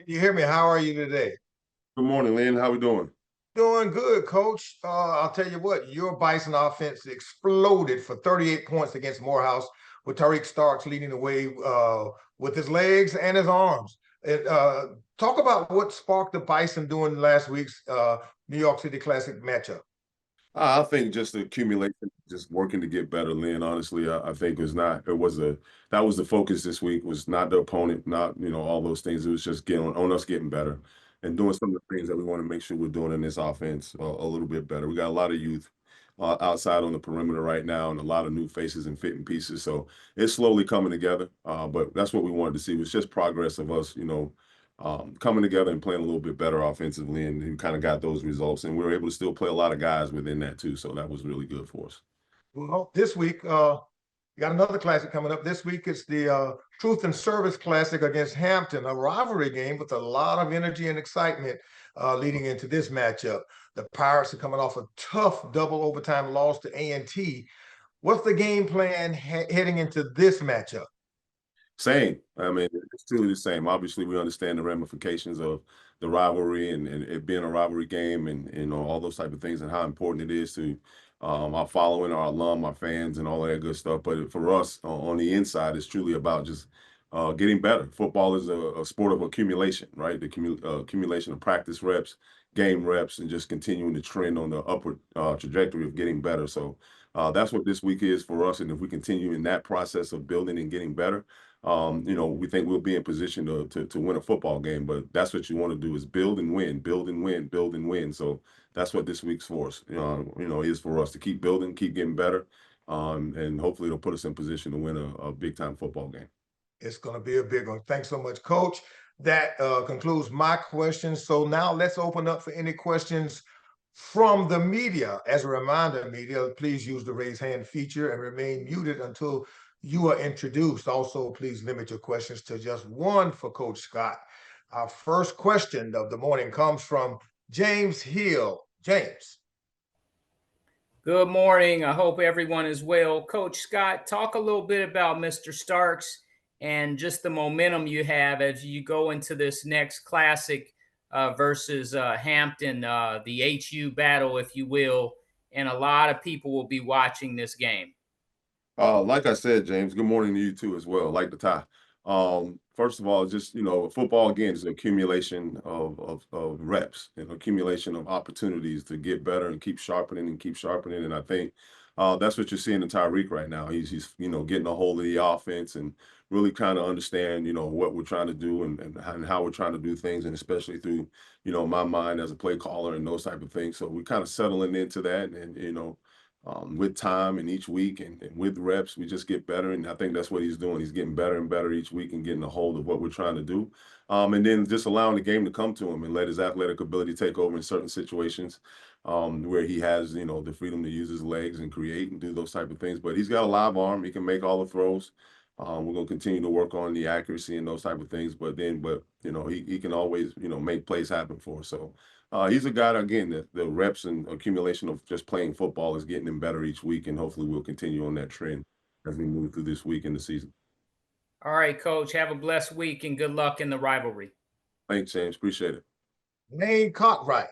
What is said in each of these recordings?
Can you hear me? How are you today? Good morning, Lynn. How we doing? Doing good, coach. I'll tell you what, your Bison offense exploded for 38 points against Morehouse with Tariq Starks leading the way with his legs and his arms. Talk about what sparked the Bison during last week's New York City Classic matchup. I think just the accumulation, just working to get better, Lynn. Honestly, I think that was the focus this week, was not the opponent, not, all those things. It was just getting on us getting better and doing some of the things that we want to make sure we're doing in this offense a little bit better. We got a lot of youth outside on the perimeter right now and a lot of new faces and fitting pieces. So it's slowly coming together. But that's what we wanted to see, was just progress of us, coming together and playing a little bit better offensively, and we kind of got those results. And we were able to still play a lot of guys within that too. So that was really good for us. Well, this week, we got another classic coming up. This week, it's the Truth and Service Classic against Hampton, a rivalry game with a lot of energy and excitement leading into this matchup. The Pirates are coming off a tough double overtime loss to A&T. What's the game plan heading into this matchup? Same. I mean, it's truly the same. Obviously, we understand the ramifications of the rivalry and it being a rivalry game, and all those type of things, and how important it is to our following, our alum, our fans, and all that good stuff. But for us on the inside, it's truly about just getting better. Football is a sport of accumulation, right? The accumulation of practice reps, game reps, and just continuing to trend on the upward trajectory of getting better. So that's what this week is for us. And if we continue in that process of building and getting better, we think we'll be in position to win a football game. But that's what you want to do, is build and win, build and win, build and win. So that's what this week's for us, is for us to keep building, keep getting better, and hopefully it'll put us in position to win a big time football game. It's going to be a big one. Thanks so much, Coach. That concludes my questions. So now let's open up for any questions from the media. As a reminder, media, please use the raise hand feature and remain muted until you are introduced. Also, please limit your questions to just one for Coach Scott. Our first question of the morning comes from James Hill. James. Good morning. I hope everyone is well. Coach Scott, talk a little bit about Mr. Starks and just the momentum you have as you go into this next classic versus Hampton, the HU battle, if you will, and a lot of people will be watching this game. Like I said, James, good morning to you too as well. Like the tie. First of all, just, football again is an accumulation of reps and accumulation of opportunities to get better and keep sharpening and keep sharpening. And I think that's what you're seeing in Tyreek right now. He's getting a hold of the offense and really trying to understand, what we're trying to do and how we're trying to do things, and especially through, my mind as a play caller and those type of things. So we're kind of settling into that, and with time and each week and with reps, we just get better. And I think that's what he's doing. He's getting better and better each week and getting a hold of what we're trying to do. And then just allowing the game to come to him and let his athletic ability take over in certain situations where he has, the freedom to use his legs and create and do those type of things. But he's got a live arm. He can make all the throws. We're going to continue to work on the accuracy and those type of things. But he can always, make plays happen for us. So he's a guy, again, the reps and accumulation of just playing football is getting him better each week, and hopefully we'll continue on that trend as we move through this week in the season. All right, Coach, have a blessed week and good luck in the rivalry. Thanks, James. Appreciate it. Name Cartwright.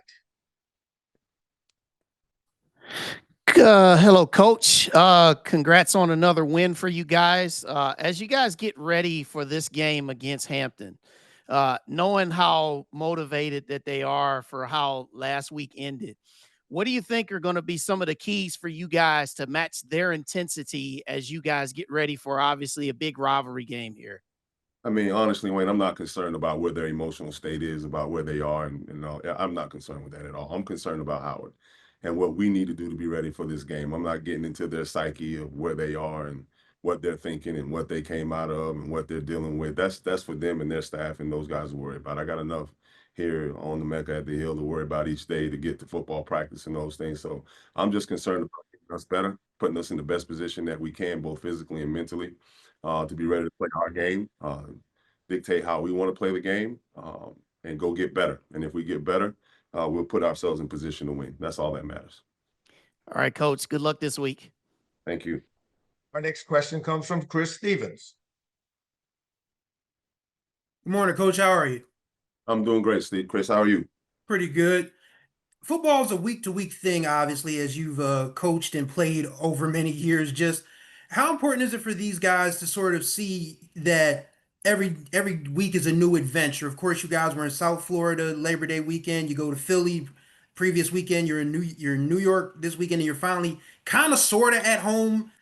Hello, Coach. Congrats on another win for you guys. As you guys get ready for this game against Hampton, knowing how motivated that they are for how last week ended, what do you think are going to be some of the keys for you guys to match their intensity as you guys get ready for obviously a big rivalry game here? I mean, honestly, Wayne, I'm not concerned about where their emotional state is, about where they are, and I'm not concerned with that at all. I'm concerned about Howard and what we need to do to be ready for this game. I'm not getting into their psyche of where they are and what they're thinking and what they came out of and what they're dealing with. That's for them and their staff and those guys to worry about. I got enough here on the Mecca at the Hill to worry about each day to get to football practice and those things. So I'm just concerned about getting us better, putting us in the best position that we can, both physically and mentally, to be ready to play our game, dictate how we want to play the game, and go get better. And if we get better, we'll put ourselves in position to win. That's all that matters. All right, Coach. Good luck this week. Thank you. Our next question comes from Chris Stevens. Good morning, Coach. How are you? I'm doing great, Steve. Chris, how are you? Pretty good. Football is a week-to-week thing, obviously, as you've coached and played over many years. Just how important is it for these guys to sort of see that every week is a new adventure? Of course, you guys were in South Florida Labor Day weekend. You go to Philly previous weekend. You're in New York this weekend, and you're finally kind of sort of at home.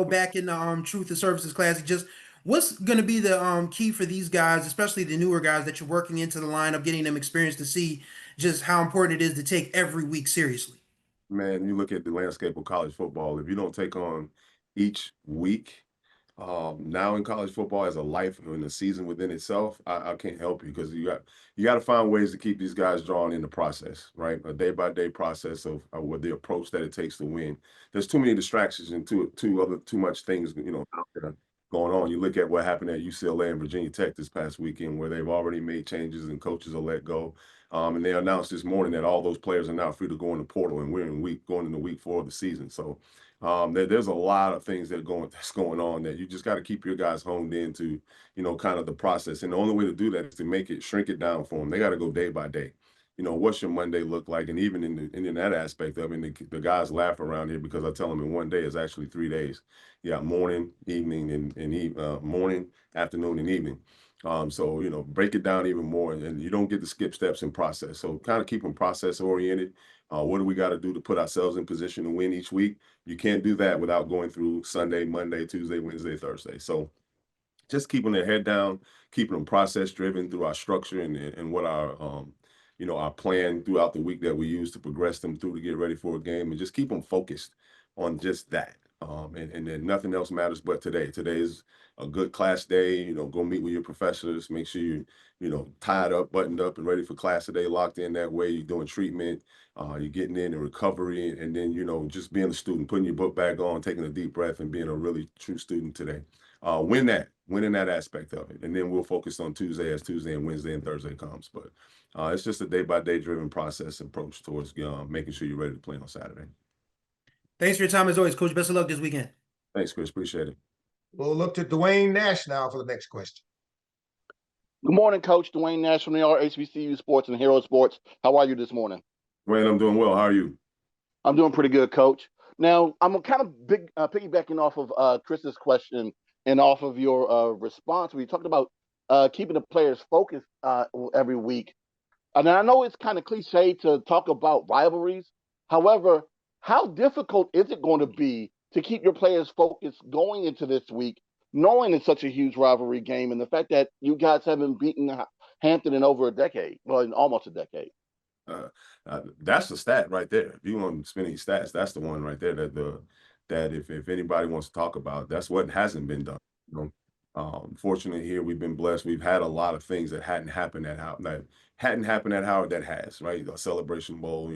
Back in the Truth and Services class. Just what's going to be the key for these guys, especially the newer guys that you're working into the lineup, getting them experience to see just how important it is to take every week seriously. Man, you look at the landscape of college football. If you don't take on each week, now in college football as a life and a season within itself, I can't help you because you got to find ways to keep these guys drawn in the process, right? A day by day process of what the approach that it takes to win. There's too many distractions and too much things out there going on. You look at what happened at UCLA and Virginia Tech this past weekend, where they've already made changes and coaches are let go. And they announced this morning that all those players are now free to go in the portal, and we're going into week 4 of the season. So there's a lot of things that's going on that you just got to keep your guys honed into, kind of the process. And the only way to do that is to shrink it down for them. They got to go day by day. What's your Monday look like? And even in that aspect of it, the guys laugh around here because I tell them in one day is actually 3 days. Yeah, morning, evening, and morning, afternoon, and evening. So, break it down even more, and you don't get to skip steps in process. So kind of keep them process oriented. What do we got to do to put ourselves in position to win each week? You can't do that without going through Sunday, Monday, Tuesday, Wednesday, Thursday. So just keeping their head down, keeping them process driven through our structure and what our plan throughout the week that we use to progress them through to get ready for a game, and just keep them focused on just that. And then nothing else matters but today. Today is a good class day. Go meet with your professors. Make sure you're tied up, buttoned up, and ready for class today. Locked in that way. You're doing treatment. You're getting in recovery, and then just being a student, putting your book bag on, taking a deep breath, and being a really true student today. Winning that aspect of it, and then we'll focus on Tuesday as Tuesday and Wednesday and Thursday comes. But it's just a day by day driven process approach towards making sure you're ready to play on Saturday. Thanks for your time as always, Coach. Best of luck this weekend. Thanks, Chris. Appreciate it. We'll look to Dwayne Nash now for the next question. Good morning, Coach. Dwayne Nash from the HBCU Sports and Hero Sports. How are you this morning? Dwayne, I'm doing well. How are you? I'm doing pretty good, Coach. Now, I'm kind of piggybacking off of Chris's question and off of your response. We talked about keeping the players focused every week. And I know it's kind of cliche to talk about rivalries. However, how difficult is it going to be to keep your players focused going into this week, knowing it's such a huge rivalry game and the fact that you guys haven't beaten Hampton in over a decade, well, in almost a decade? That's the stat right there. If you want to spend any stats, that's the one right there that if anybody wants to talk about, that's what hasn't been done. Fortunately here, we've been blessed. We've had a lot of things that hadn't happened at Howard, that has, right? A Celebration Bowl,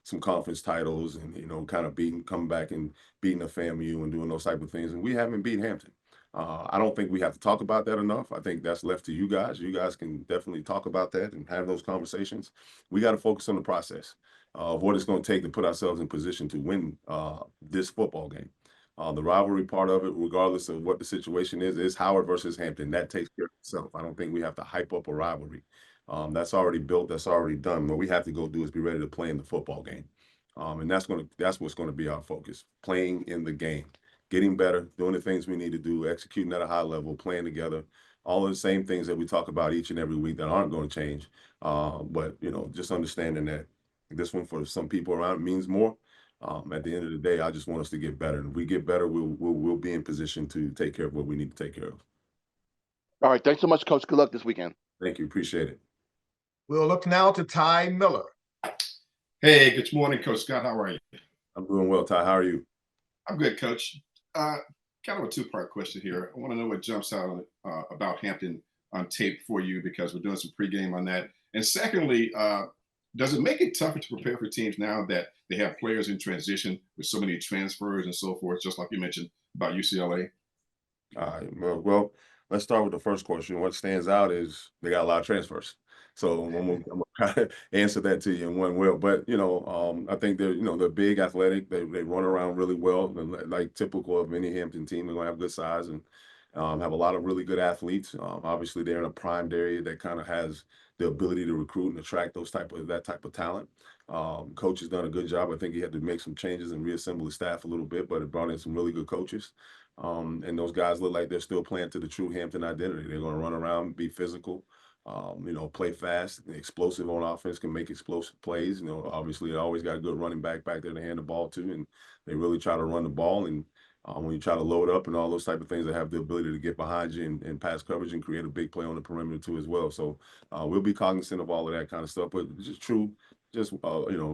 some conference titles, and kind of coming back and beating a FAMU and doing those type of things. And we haven't beat Hampton. I don't think we have to talk about that enough. I think that's left to you guys. You guys can definitely talk about that and have those conversations. We got to focus on the process of what it's going to take to put ourselves in position to win this football game. The rivalry part of it, regardless of what the situation is Howard versus Hampton. That takes care of itself. I don't think we have to hype up a rivalry. That's already built. That's already done. What we have to go do is be ready to play in the football game. And that's what's going to be our focus, playing in the game, getting better, doing the things we need to do, executing at a high level, playing together, all of the same things that we talk about each and every week that aren't going to change. But, just understanding that this one for some people around means more. At the end of the day, I just want us to get better. And if we get better, we'll be in position to take care of what we need to take care of. All right. Thanks so much, Coach. Good luck this weekend. Thank you. Appreciate it. We'll look now to Ty Miller. Hey, good morning, Coach Scott. How are you? I'm doing well, Ty. How are you? I'm good, Coach. Kind of a two-part question here. I want to know what jumps out about Hampton on tape for you, because we're doing some pregame on that. And secondly, does it make it tougher to prepare for teams now that they have players in transition with so many transfers and so forth, just like you mentioned about UCLA? Well, let's start with the first question. What stands out is they got a lot of transfers. So I'm gonna try to answer that to you in one way. But I think they're big, athletic. They run around really well, like typical of any Hampton team. They're gonna have good size, and have a lot of really good athletes. Obviously, they're in a primed area that kind of has the ability to recruit and attract that type of talent. Coach has done a good job. I think he had to make some changes and reassemble his staff a little bit, but it brought in some really good coaches. And those guys look like they're still playing to the true Hampton identity. They're going to run around, be physical, play fast, explosive on offense, can make explosive plays. Obviously, they always got a good running back there to hand the ball to, and they really try to run the ball. And when you try to load up and all those type of things, they have the ability to get behind you and pass coverage and create a big play on the perimeter too as well. So we'll be cognizant of all of that kind of stuff, but just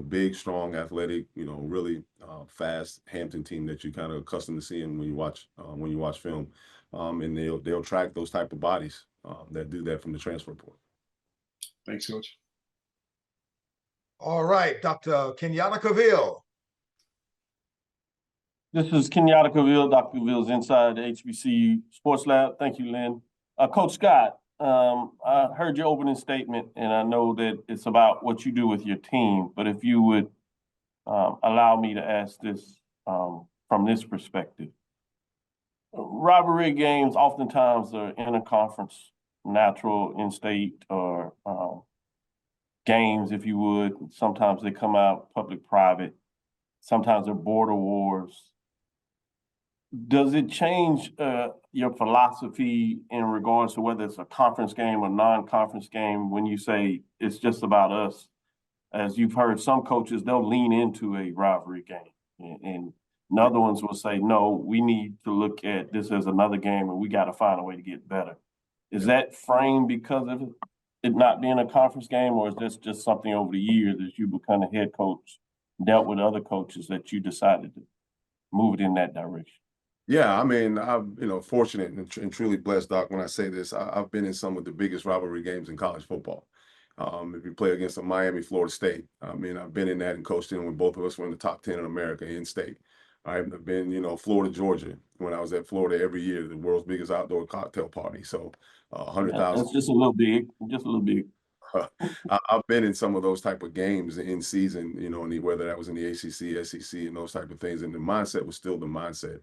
big, strong, athletic, really fast Hampton team that you kind of accustomed to seeing when you watch film, and they'll track those type of bodies that do that from the transfer portal. Thanks, Coach. All right, Dr. Kenyatta Cavill. This is Kenyatta Cavill. Dr. Cavill's inside the HBCU Sports Lab. Thank you, Lynn. Coach Scott, I heard your opening statement, and I know that it's about what you do with your team, but if you would allow me to ask this from this perspective. Rivalry games oftentimes are interconference, natural, in-state, or games, if you would. Sometimes they come out public-private. Sometimes they're border wars. Does it change your philosophy in regards to whether it's a conference game or non-conference game when you say it's just about us? As you've heard, some coaches, they'll lean into a rivalry game, and other ones will say, no, we need to look at this as another game and we got to find a way to get better. Is that framed because of it not being a conference game, or is this just something over the years as you become a head coach, dealt with other coaches that you decided to move it in that direction? Yeah, I mean, I'm fortunate and truly blessed, Doc, when I say this. I've been in some of the biggest rivalry games in college football. If you play against a Miami, Florida State, I mean, I've been in that and coached in when both of us were in the top 10 in America in state. I've been, Florida, Georgia, when I was at Florida every year, the world's biggest outdoor cocktail party. So 100,000. That's just a little big, just a little big. I've been in some of those type of games in season, whether that was in the ACC, SEC, and those type of things. And the mindset was still the mindset.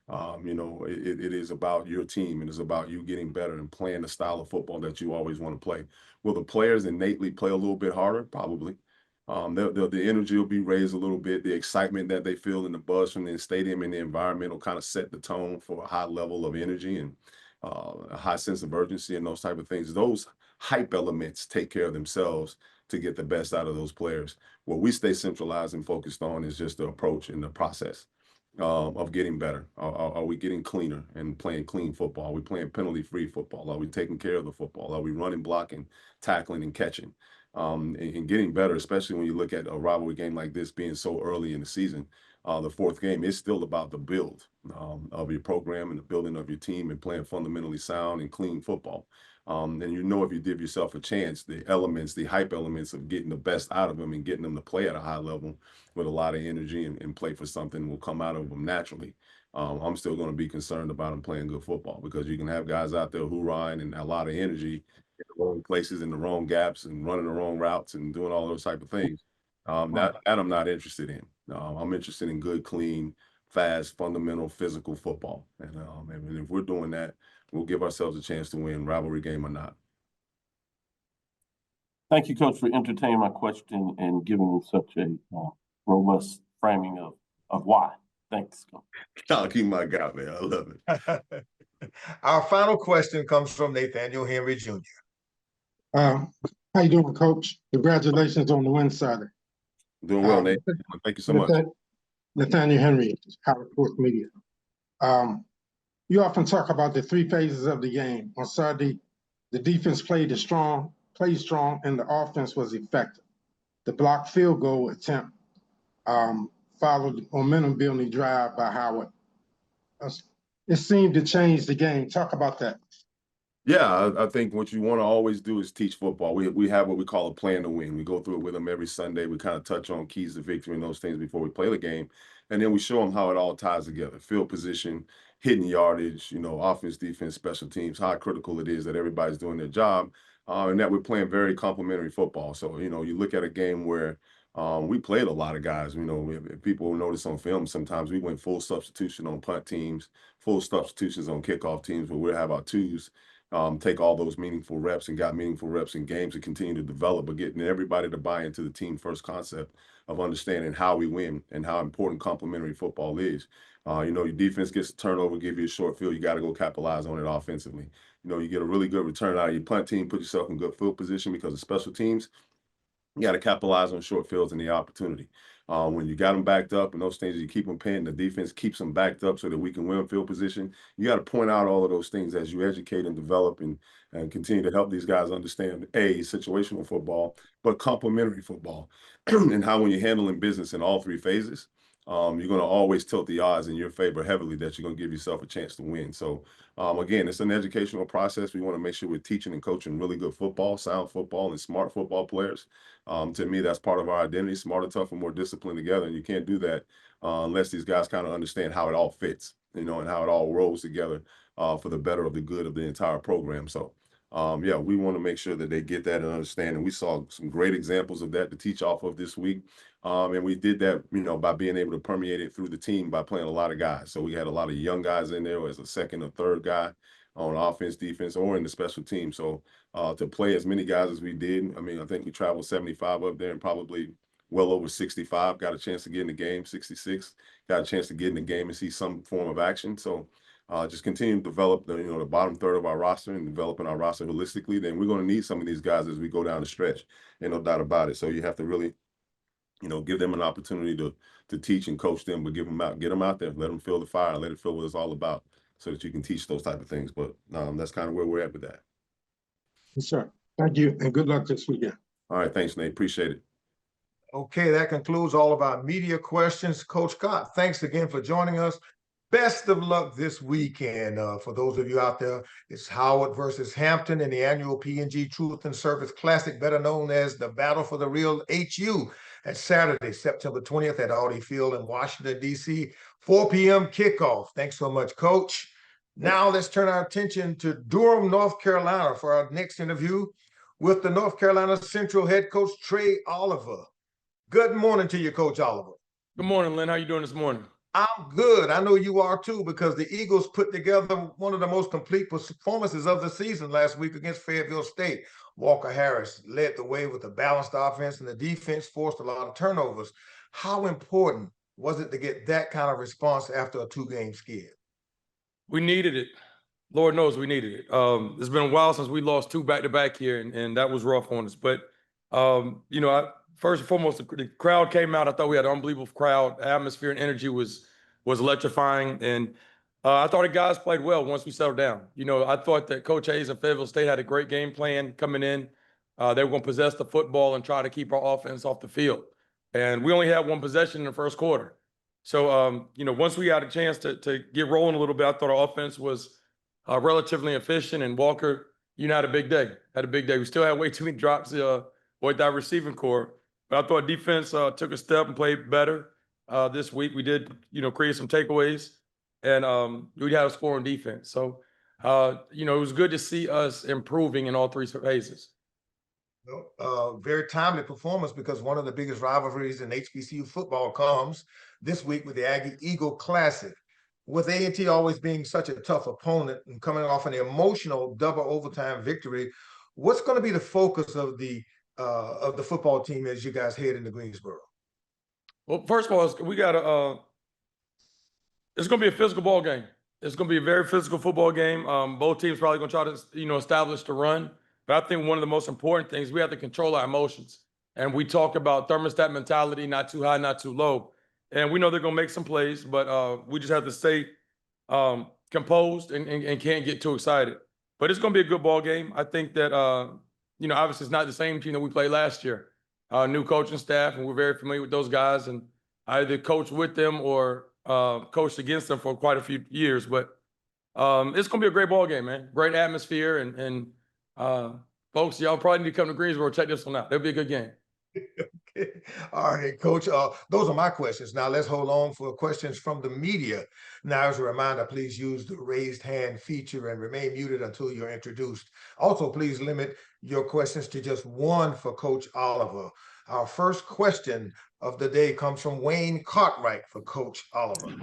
It is about your team, and it's about you getting better and playing the style of football that you always want to play. Will the players innately play a little bit harder? Probably. The energy will be raised a little bit. The excitement that they feel and the buzz from the stadium and the environment will kind of set the tone for a high level of energy and a high sense of urgency and those type of things. Those hype elements take care of themselves to get the best out of those players. What we stay centralized and focused on is just the approach and the process of getting better. Are we getting cleaner and playing clean football? Are we playing penalty-free football? Are we taking care of the football? Are we running, blocking, tackling, and catching? And getting better, especially when you look at a rivalry game like this being so early in the season. The fourth game is still about the build of your program and the building of your team and playing fundamentally sound and clean football. And if you give yourself a chance, the hype elements of getting the best out of them and getting them to play at a high level with a lot of energy and play for something will come out of them naturally. I'm still going to be concerned about them playing good football, because you can have guys out there hoorahing and a lot of energy in the wrong places, in the wrong gaps, and running the wrong routes and doing all those type of things. That I'm not interested in. I'm interested in good, clean, fast, fundamental, physical football. And if we're doing that, we'll give ourselves a chance to win, rivalry game or not. Thank you, Coach, for entertaining my question and giving me such a robust framing of why. Thanks, Coach. I'll keep my guy, man. I love it. Our final question comes from Nathaniel Henry Jr. How you doing, Coach? Congratulations on the win Saturday. Doing well, Nate. Thank you so much. Nathaniel Henry, Howard Sports Media. You often talk about the three phases of the game. On Saturday, the defense played strong, and the offense was effective. The blocked field goal attempt followed the momentum-building drive by Howard. It seemed to change the game. Talk about that. Yeah, I think what you want to always do is teach football. We have what we call a plan to win. We go through it with them every Sunday. We kind of touch on keys to victory and those things before we play the game. And then we show them how it all ties together. Field position, hitting yardage, offense, defense, special teams, how critical it is that everybody's doing their job, and that we're playing very complementary football. So, you look at a game where We played a lot of guys. You know, if people notice on film, sometimes we went full substitution on punt teams, full substitutions on kickoff teams, where we'll have our twos take all those meaningful reps and got meaningful reps in games to continue to develop, but getting everybody to buy into the team first concept of understanding how we win and how important complementary football is. You know, your defense gets a turnover, give you a short field, you got to go capitalize on it offensively. You know, you get a really good return out of your punt team, put yourself in good field position because of special teams. You got to capitalize on short fields and the opportunity. When you got them backed up and those things, you keep them pinned, the defense keeps them backed up so that we can win field position. You got to point out all of those things as you educate and develop and continue to help these guys understand, situational football, but complementary football. And how when you're handling business in all three phases, you're going to always tilt the odds in your favor heavily that you're going to give yourself a chance to win. So, again, it's an educational process. We want to make sure we're teaching and coaching really good football, sound football, and smart football players. To me, that's part of our identity, smarter, tougher, more disciplined together. And you can't do that unless these guys kind of understand how it all fits, you know, and how it all rolls together for the better of the good of the entire program. So, yeah, we want to make sure that they get that and understand. And we saw some great examples of that to teach off of this week. And we did that, you know, by being able to permeate it through the team by playing a lot of guys. So we had a lot of young guys in there as a second or third guy on offense, defense, or in the special team. So to play as many guys as we did, I mean, I think we traveled 75 up there and probably well over 65 got a chance to get in the game, 66 got a chance to get in the game and see some form of action. So just continue to develop the, you know, the bottom third of our roster and developing our roster holistically. Then we're going to need some of these guys as we go down the stretch. Ain't no doubt about it. So you have to really, you know, give them an opportunity to teach and coach them, but get them out there, let them feel the fire, let it feel what it's all about, so that you can teach those type of things. But that's kind of where we're at with that. Yes, sir. Thank you, and good luck this weekend. All right, thanks, Nate. Appreciate it. Okay, that concludes all of our media questions. Coach Scott, thanks again for joining us. Best of luck this weekend. For those of you out there, it's Howard versus Hampton in the annual P&G Truth and Service Classic, better known as the Battle for the Real HU. That's Saturday, September 20th at Audi Field in Washington, D.C., 4 p.m. kickoff. Thanks so much, Coach. Now let's turn our attention to Durham, North Carolina for our next interview with the North Carolina Central head coach, Trei Oliver. Good morning to you, Coach Oliver. Good morning, Lynn. How you doing this morning? I'm good. I know you are too, because the Eagles put together one of the most complete performances of the season last week against Fayetteville State. Walker Harris led the way with a balanced offense, and the defense forced a lot of turnovers. How important was it to get that kind of response after a two-game skid? We needed it. Lord knows we needed it. It's been a while since we lost two back-to-back here, and that was rough on us. But, you know, first and foremost, the crowd came out. I thought we had an unbelievable crowd. Atmosphere and energy was electrifying. And I thought the guys played well once we settled down. You know, I thought that Coach Hayes and Fayetteville State had a great game plan coming in. They were going to possess the football and try to keep our offense off the field. And we only had one possession in the first quarter. So, you know, once we got a chance to get rolling a little bit, I thought our offense was relatively efficient. And Walker, you know, had a big day. We still had way too many drops with that receiving core. But I thought defense took a step and played better this week. We did, you know, create some takeaways, and we had a score on defense. So, you know, it was good to see us improving in all three phases. Very timely performance, because one of the biggest rivalries in HBCU football comes this week with the Aggie Eagle Classic. With A&T always being such a tough opponent and coming off an emotional double overtime victory, what's going to be the focus of the football team as you guys head into Greensboro? Well, first of all, we got to it's going to be a physical ball game. It's going to be a very physical football game. Both teams probably going to try to, you know, establish the run. But I think one of the most important things, we have to control our emotions. And we talk about thermostat mentality, not too high, not too low. And we know they're going to make some plays, but we just have to stay composed and can't get too excited. But it's going to be a good ball game. I think that, you know, obviously it's not the same team that we played last year. New coaching staff, and we're very familiar with those guys. And I either coached with them or coached against them for quite a few years. But it's going to be a great ball game, man. Great atmosphere. And folks, y'all probably need to come to Greensboro, check this one out. It'll be a good game. Okay. All right, Coach. Those are my questions. Now let's hold on for questions from the media. Now, as a reminder, please use the raised hand feature and remain muted until you're introduced. Also, please limit your questions to just one for Coach Oliver. Our first question of the day comes from Wayne Cartwright for Coach Oliver.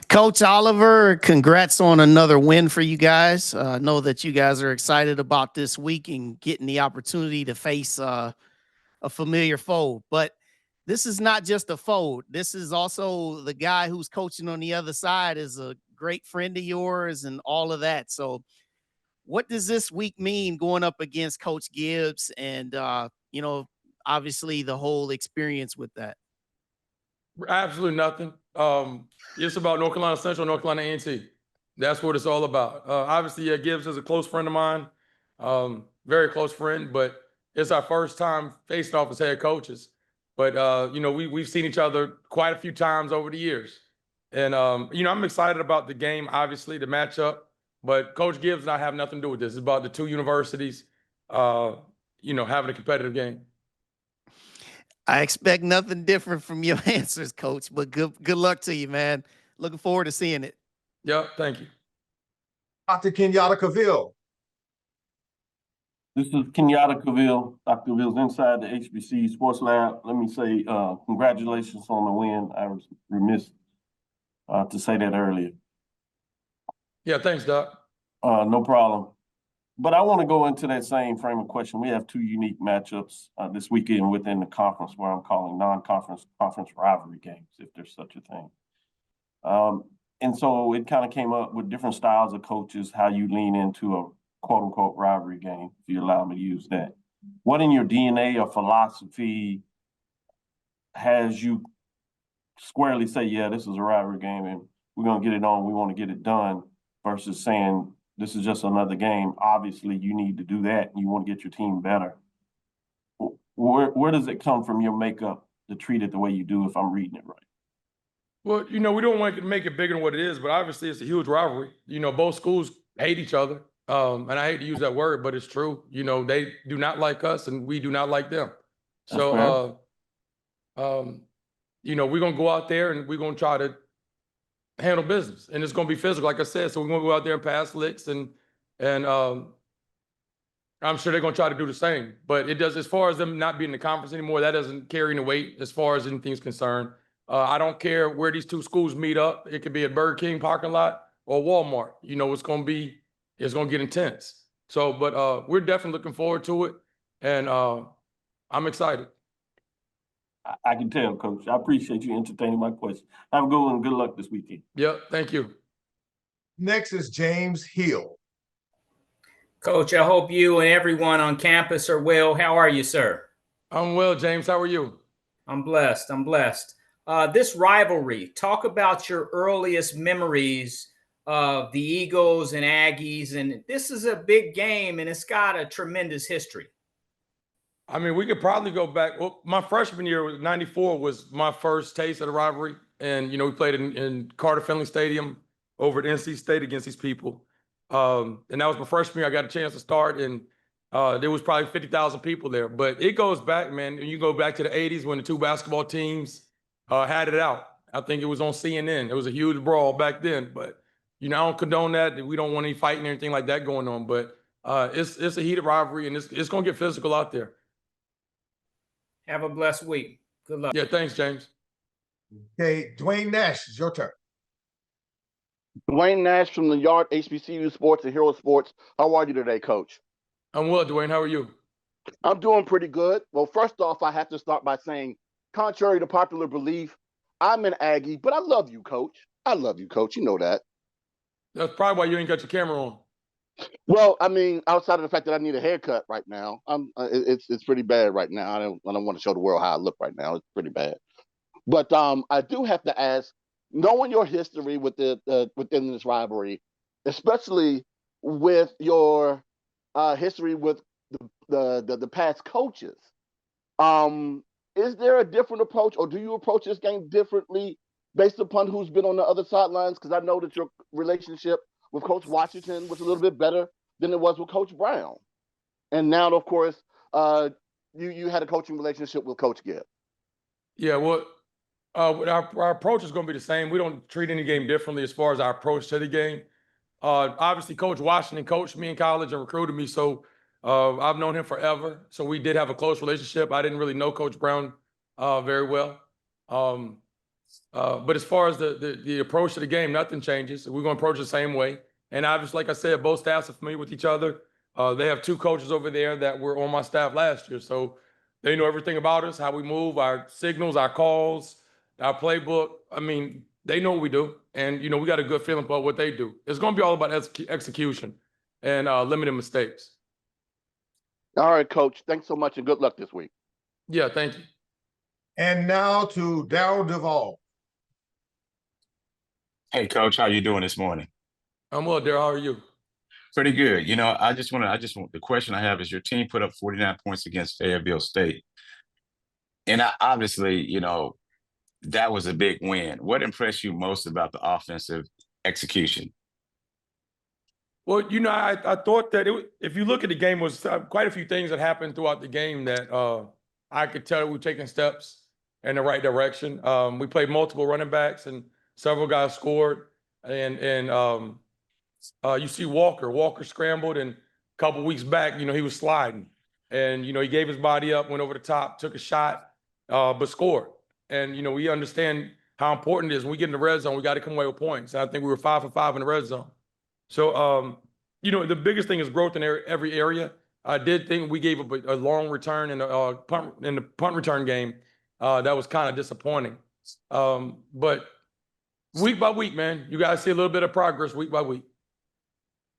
Coach Oliver, congrats on another win for you guys. I know that you guys are excited about this week and getting the opportunity to face a familiar foe. But this is not just a foe. This is also the guy who's coaching on the other side is a great friend of yours and all of that. So what does this week mean going up against Coach Gibbs and, you know, obviously the whole experience with that? Absolutely nothing. It's about North Carolina Central, North Carolina A&T. That's what it's all about. Obviously, yeah, Gibbs is a close friend of mine, very close friend, but it's our first time facing off as head coaches. But, you know, we've seen each other quite a few times over the years. And, you know, I'm excited about the game, obviously, the matchup. But Coach Gibbs and I have nothing to do with this. It's about the two universities, you know, having a competitive game. I expect nothing different from your answers, Coach, but good luck to you, man. Looking forward to seeing it. Yep, thank you. Dr. Kenyatta Cavill. This is Kenyatta Cavill, Dr. Cavill's inside the HBC Sports Lab. Let me say congratulations on the win. I was remiss to say that earlier. Yeah, thanks, Doc. No problem. But I want to go into that same frame of question. We have two unique matchups this weekend within the conference, where I'm calling non-conference conference rivalry games, if there's such a thing. And so it kind of came up with different styles of coaches, how you lean into a quote unquote rivalry game, if you allow me to use that. What in your DNA or philosophy has you squarely say, yeah, this is a rivalry game and we're going to get it on, we want to get it done, versus saying, this is just another game. Obviously, you need to do that and you want to get your team better. Where does it come from your makeup to treat it the way you do, if I'm reading it right? Well, you know, we don't want to make it bigger than what it is, but obviously it's a huge rivalry. You know, both schools hate each other. And I hate to use that word, but it's true. You know, they do not like us and we do not like them. So, you know, we're going to go out there and we're going to try to handle business, and it's going to be physical, like I said. So we're going to go out there and pass licks, and I'm sure they're going to try to do the same. But it does, as far as them not being in the conference anymore, that doesn't carry any weight as far as anything's concerned. I don't care where these two schools meet up. It could be a Burger King parking lot or Walmart. You know, it's going to get intense. So, but we're definitely looking forward to it, and I'm excited. I can tell, Coach. I appreciate you entertaining my question. Have a good one. Good luck this weekend. Yep, thank you. Next is James Hill. Coach, I hope you and everyone on campus are well. How are you, sir? I'm well, James. How are you? I'm blessed. I'm blessed. This rivalry, talk about your earliest memories of the Eagles and Aggies. And this is a big game, and it's got a tremendous history. I mean, we could probably go back. Well, my freshman year, '94, was my first taste of the rivalry. And, you know, we played in Carter Finley Stadium over at NC State against these people. And that was my freshman year. I got a chance to start, and there was probably 50,000 people there. But it goes back, man. You go back to the 80s when the two basketball teams had it out. I think it was on CNN. It was a huge brawl back then. But, you know, I don't condone that. We don't want any fighting or anything like that going on. But it's a heated rivalry, and it's going to get physical out there. Have a blessed week. Good luck. Yeah, thanks, James. Okay, Dwayne Nash, it's your turn. Dwayne Nash from the Yard, HBCU Sports and Hero Sports. How are you today, Coach? I'm well, Dwayne. How are you? I'm doing pretty good. Well, first off, I have to start by saying, contrary to popular belief, I'm an Aggie, but I love you, Coach. I love you, Coach. You know that. That's probably why you ain't got your camera on. Well, I mean, outside of the fact that I need a haircut right now, it's pretty bad right now. I don't want to show the world how I look right now. It's pretty bad. But I do have to ask, knowing your history with within this rivalry, especially with your history with the past coaches, is there a different approach, or do you approach this game differently based upon who's been on the other sidelines? Because I know that your relationship with Coach Washington was a little bit better than it was with Coach Brown. And now, of course, you had a coaching relationship with Coach Gibb. Yeah, well, our approach is going to be the same. We don't treat any game differently as far as our approach to the game. Obviously, Coach Washington coached me in college and recruited me, so I've known him forever, so we did have a close relationship. I didn't really know Coach Brown very well. But as far as the approach to the game, nothing changes. We're going to approach it the same way. And obviously, like I said, both staffs are familiar with each other. They have 2 coaches over there that were on my staff last year. So they know everything about us, how we move, our signals, our calls, our playbook. I mean, they know what we do. And, we got a good feeling about what they do. It's going to be all about execution and limited mistakes. All right, Coach. Thanks so much and good luck this week. Yeah, thank you. And now to Darryl Duvall. Hey, Coach, how you doing this morning? I'm well, Darryl. How are you? Pretty good. The question I have is your team put up 49 points against Fayetteville State. And obviously, that was a big win. What impressed you most about the offensive execution? Well, I thought that if you look at the game, was quite a few things that happened throughout the game that I could tell we were taking steps in the right direction. We played multiple running backs and several guys scored. And you see Walker scrambled, and a couple weeks back, he was sliding. And, he gave his body up, went over the top, took a shot, but scored. And, we understand how important it is when we get in the red zone, we got to come away with points. And I think we were 5 for 5 in the red zone. So, the biggest thing is growth in every area. I did think we gave up a long return in the punt return game. That was kind of disappointing. But week by week, man, you guys see a little bit of progress week by week.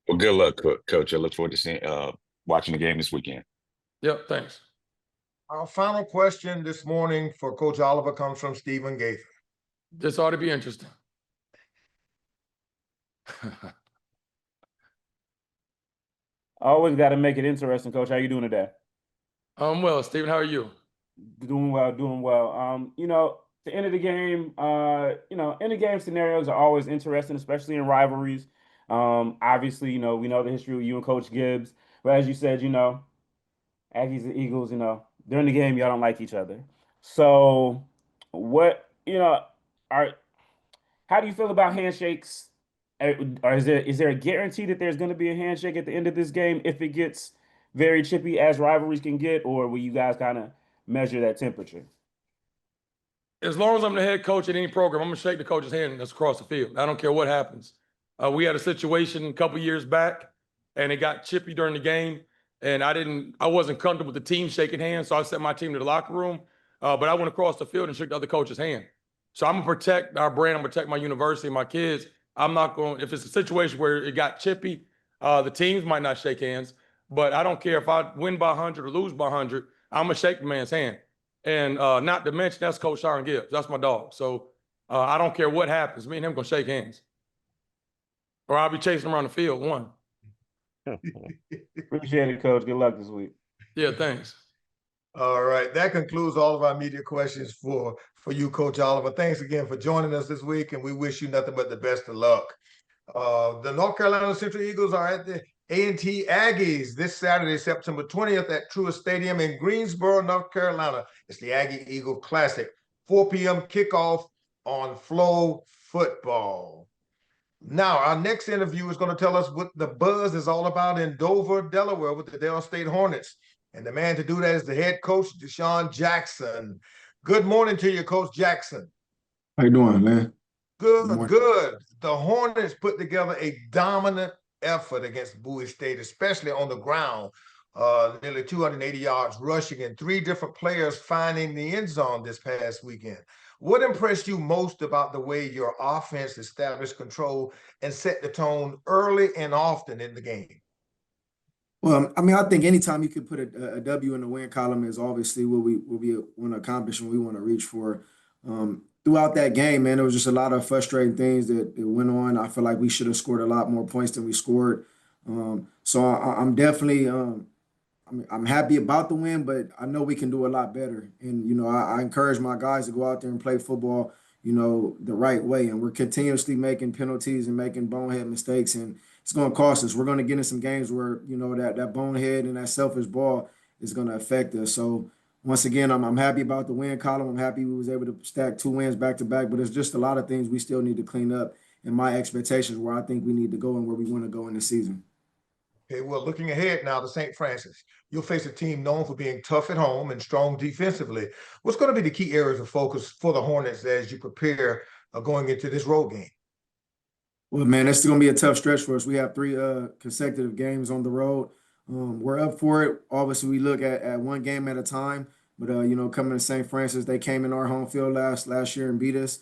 Well, good luck, Coach. I look forward to watching the game this weekend. Yep, thanks. Our final question this morning for Coach Oliver comes from Stephen Gaither. This ought to be interesting. Always got to make it interesting, Coach. How you doing today? I'm well, Stephen. How are you? Doing well. The end of the game, end of game scenarios are always interesting, especially in rivalries. Obviously, we know the history with you and Coach Gibbs. But as you said, Aggies and Eagles, during the game, y'all don't like each other. So how do you feel about handshakes? Or is there a guarantee that there's going to be a handshake at the end of this game if it gets very chippy as rivalries can get, or will you guys kind of measure that temperature? As long as I'm the head coach at any program, I'm going to shake the coach's hand that's across the field. I don't care what happens. We had a situation a couple years back, and it got chippy during the game, and I wasn't comfortable with the team shaking hands, so I sent my team to the locker room, but I went across the field and shook the other coach's hand. So I'm going to protect our brand. I'm going to protect my university, my kids. I'm not going, if it's a situation where it got chippy, the teams might not shake hands, but I don't care if I win by 100 or lose by 100, I'm going to shake the man's hand. And not to mention, that's Coach Sharon Gibbs. That's my dog. So I don't care what happens. Me and him going to shake hands. Or I'll be chasing him around the field, one. Appreciate it, Coach. Good luck this week. Yeah, thanks. All right. That concludes all of our media questions for you, Coach Oliver. Thanks again for joining us this week, and we wish you nothing but the best of luck. The North Carolina Central Eagles are at the A&T Aggies this Saturday, September 20th at Truist Stadium in Greensboro, North Carolina. It's the Aggie Eagle Classic, 4 p.m. kickoff on Flow Football. Now, our next interview is going to tell us what the buzz is all about in Dover, Delaware with the Dale State Hornets. And the man to do that is the head coach, DeSean Jackson. Good morning to you, Coach Jackson. How you doing, man? Good, good. The Hornets put together a dominant effort against Bowie State, especially on the ground. Nearly 280 yards rushing and 3 different players finding the end zone this past weekend. What impressed you most about the way your offense established control and set the tone early and often in the game? Well, I think anytime you can put a W in the win column is obviously what we want to accomplish and we want to reach for. Throughout that game, man, there was just a lot of frustrating things that went on. I feel like we should have scored a lot more points than we scored. So I'm definitely I'm happy about the win, but I know we can do a lot better. And, I encourage my guys to go out there and play football, the right way. And we're continuously making penalties and making bonehead mistakes, and it's going to cost us. We're going to get in some games where, that bonehead and that selfish ball is going to affect us. So once again, I'm happy about the win column. I'm happy we was able to stack 2 wins back to back, but it's just a lot of things we still need to clean up and my expectations where I think we need to go and where we want to go in the season. Okay, well, looking ahead now to St. Francis, you'll face a team known for being tough at home and strong defensively. What's going to be the key areas of focus for the Hornets as you prepare going into this road game? Well, man, it's going to be a tough stretch for us. We have three consecutive games on the road. We're up for it. Obviously, we look at one game at a time. But coming to St. Francis, they came in our home field last year and beat us.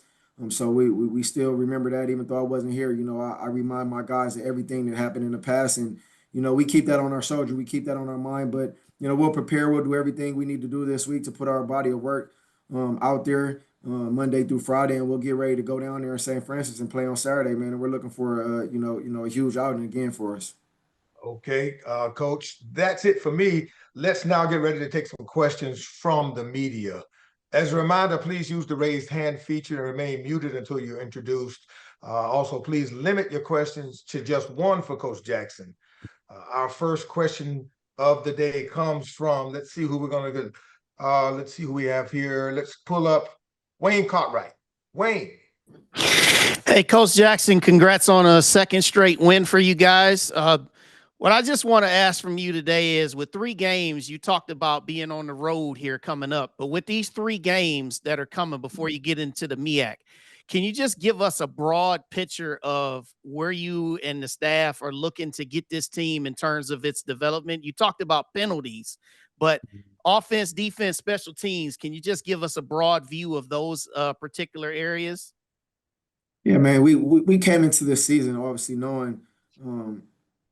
So we still remember that, even though I wasn't here. I remind my guys of everything that happened in the past, and we keep that on our shoulder, we keep that on our mind. But we'll prepare. We'll do everything we need to do this week to put our body of work out there Monday through Friday, and we'll get ready to go down there in St. Francis and play on Saturday, man. And we're looking for a huge outing again for us. Okay, Coach, that's it for me. Let's now get ready to take some questions from the media. As a reminder, please use the raised hand feature and remain muted until you're introduced. Also, please limit your questions to just one for Coach Jackson. Our first question of the day comes from, let's see who we're going to get. Let's see who we have here. Let's pull up Wayne Cartwright. Wayne. Hey, Coach Jackson, congrats on a second straight win for you guys. What I just want to ask from you today is, with 3 games, you talked about being on the road here coming up, but with these 3 games that are coming before you get into the MEAC, can you just give us a broad picture of where you and the staff are looking to get this team in terms of its development? You talked about penalties, but offense, defense, special teams, can you just give us a broad view of those particular areas? Yeah, man, we came into this season obviously knowing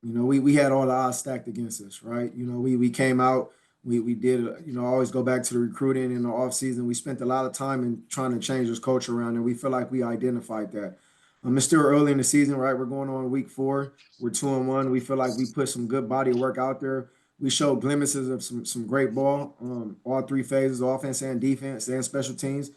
we had all the odds stacked against us, right? We came out, we did, always go back to the recruiting in the offseason. We spent a lot of time in trying to change this culture around, and we feel like we identified that. It's still early in the season, right? We're going on week 4. We're 2-1. We feel like we put some good body of work out there. We showed glimpses of some great ball, all 3 phases, offense and defense and special teams.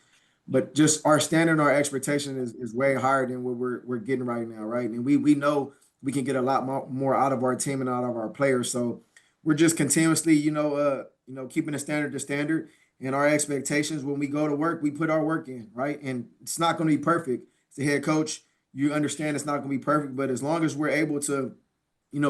But just our standard, our expectation is way higher than what we're getting right now, right? And we know we can get a lot more out of our team and out of our players. So we're just continuously, keeping the standard to standard, and our expectations when we go to work, we put our work in, right? And it's not going to be perfect. As the head coach, you understand it's not going to be perfect, but as long as we're able to,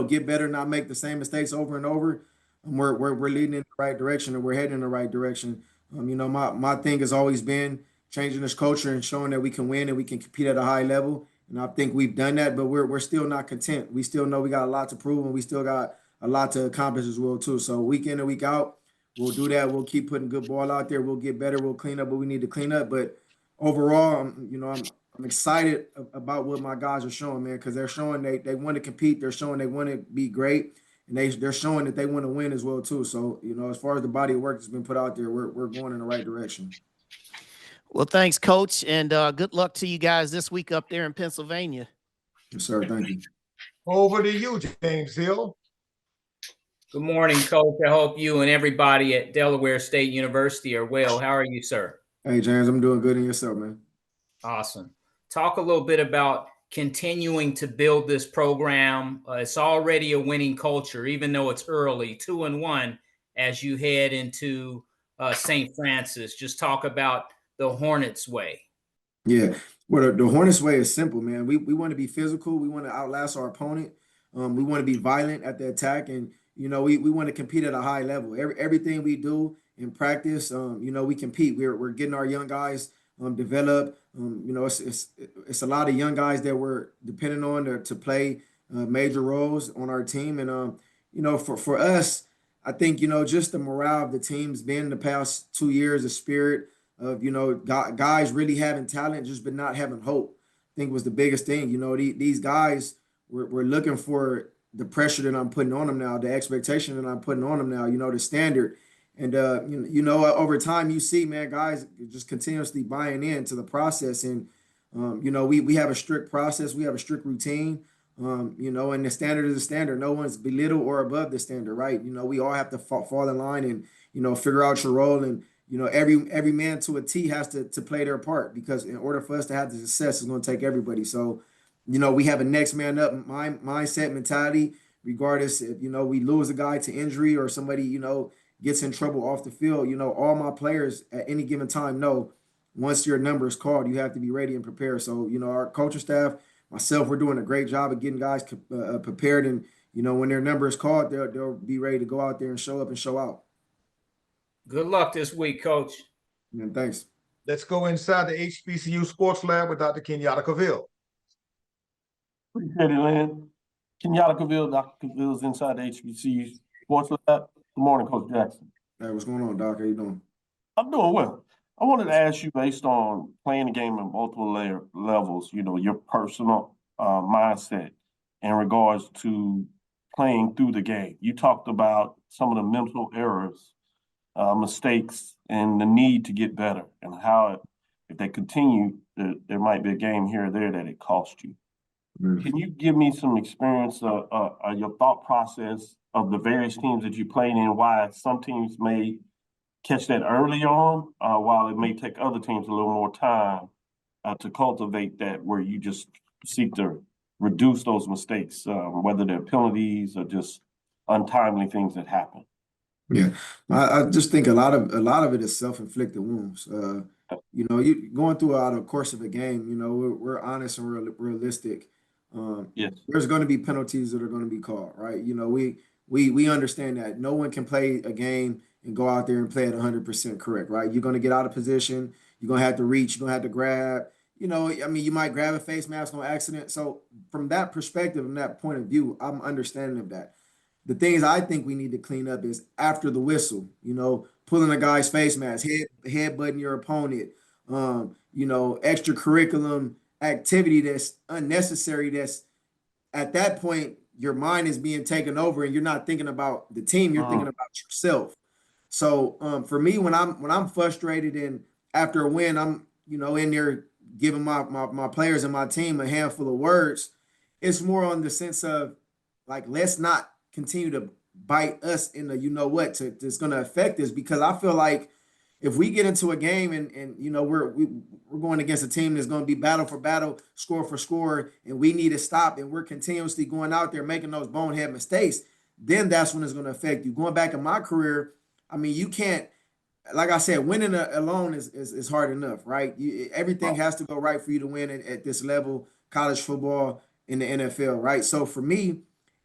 get better, not make the same mistakes over and over, we're leading in the right direction and we're heading in the right direction. My thing has always been changing this culture and showing that we can win and we can compete at a high level. And I think we've done that, but we're still not content. We still know we got a lot to prove, and we still got a lot to accomplish as well too. So week in and week out, we'll do that. We'll keep putting good ball out there. We'll get better. We'll clean up what we need to clean up. But overall, I'm excited about what my guys are showing, man, because they're showing they want to compete. They're showing they want to be great, and they're showing that they want to win as well too. So as far as the body of work that's been put out there, we're going in the right direction. Well, thanks, Coach, and good luck to you guys this week up there in Pennsylvania. Yes, sir. Thank you. Over to you, James Hill. Good morning, Coach. I hope you and everybody at Delaware State University are well. How are you, sir? Hey, James, I'm doing good. And yourself, man? Awesome. Talk a little bit about continuing to build this program. It's already a winning culture, even though it's early, 2-1 as you head into St. Francis. Just talk about the Hornets way. Yeah. Well, the Hornets way is simple, man. We want to be physical. We want to outlast our opponent. We want to be violent at the attack. And, we want to compete at a high level. Everything we do in practice, we compete. We're getting our young guys developed. It's a lot of young guys that we're depending on to play major roles on our team. And, for us, I think, just the morale of the team's been the past 2 years, the spirit of, guys really having talent, just but not having hope, I think was the biggest thing. These guys were looking for the pressure that I'm putting on them now, the expectation that I'm putting on them now, the standard. And, over time, you see, man, guys just continuously buying into the process. And, we have a strict process. We have a strict routine, and the standard is the standard. No one's belittled or above the standard, right? We all have to fall in line and, figure out your role. And, every man to a T has to play their part, because in order for us to have the success, it's going to take everybody. So, we have a next man up mindset mentality, regardless if, we lose a guy to injury or somebody, gets in trouble off the field. All my players at any given time know once your number is called, you have to be ready and prepared. So, our coaching staff, myself, we're doing a great job of getting guys prepared and, when their number is called, they'll be ready to go out there and show up and show out. Good luck this week, Coach. And thanks. Let's go inside the HBCU Sports Lab with Dr. Kenyatta Cavill. Appreciate it, Lynn. Kenyatta Cavill, Dr. Cavill's inside the HBCU Sports Lab. Good morning, Coach Jackson. Hey, what's going on, Doc? How you doing? I'm doing well. I wanted to ask you, based on playing the game at multiple levels, your personal mindset in regards to playing through the game. You talked about some of the mental errors, mistakes, and the need to get better, and how if they continue, there might be a game here or there that it cost you. Can you give me some experience your thought process of the various teams that you played in, why some teams may catch that early on, while it may take other teams a little more time to cultivate that, where you just seek to reduce those mistakes, whether they're penalties or just untimely things that happen? Yeah, I just think a lot of it is self-inflicted wounds. You going throughout the course of a game, we're honest and realistic. Yes. There's going to be penalties that are going to be called, right? We understand that no one can play a game and go out there and play it 100% correct, right? You're going to get out of position. You're going to have to reach. You're going to have to grab. You might grab a face mask on accident. So from that perspective and that point of view, I'm understanding of that. The things I think we need to clean up is after the whistle, pulling a guy's face mask, headbutting your opponent, extracurriculum activity that's unnecessary, that's at that point your mind is being taken over and you're not thinking about the team, you're thinking about yourself. So for me, when I'm frustrated and after a win, I'm in there giving my players and my team a handful of words, it's more on the sense of like, let's not continue to bite us in the that's going to affect us, because I feel like if we get into a game and we're going against a team that's going to be battle for battle, score for score, and we need to stop, and we're continuously going out there making those bonehead mistakes, then that's when it's going to affect you. Going back in my career, you can't, like I said, winning alone is hard enough, right? Everything has to go right for you to win at this level, college football, in the NFL, right? So for me,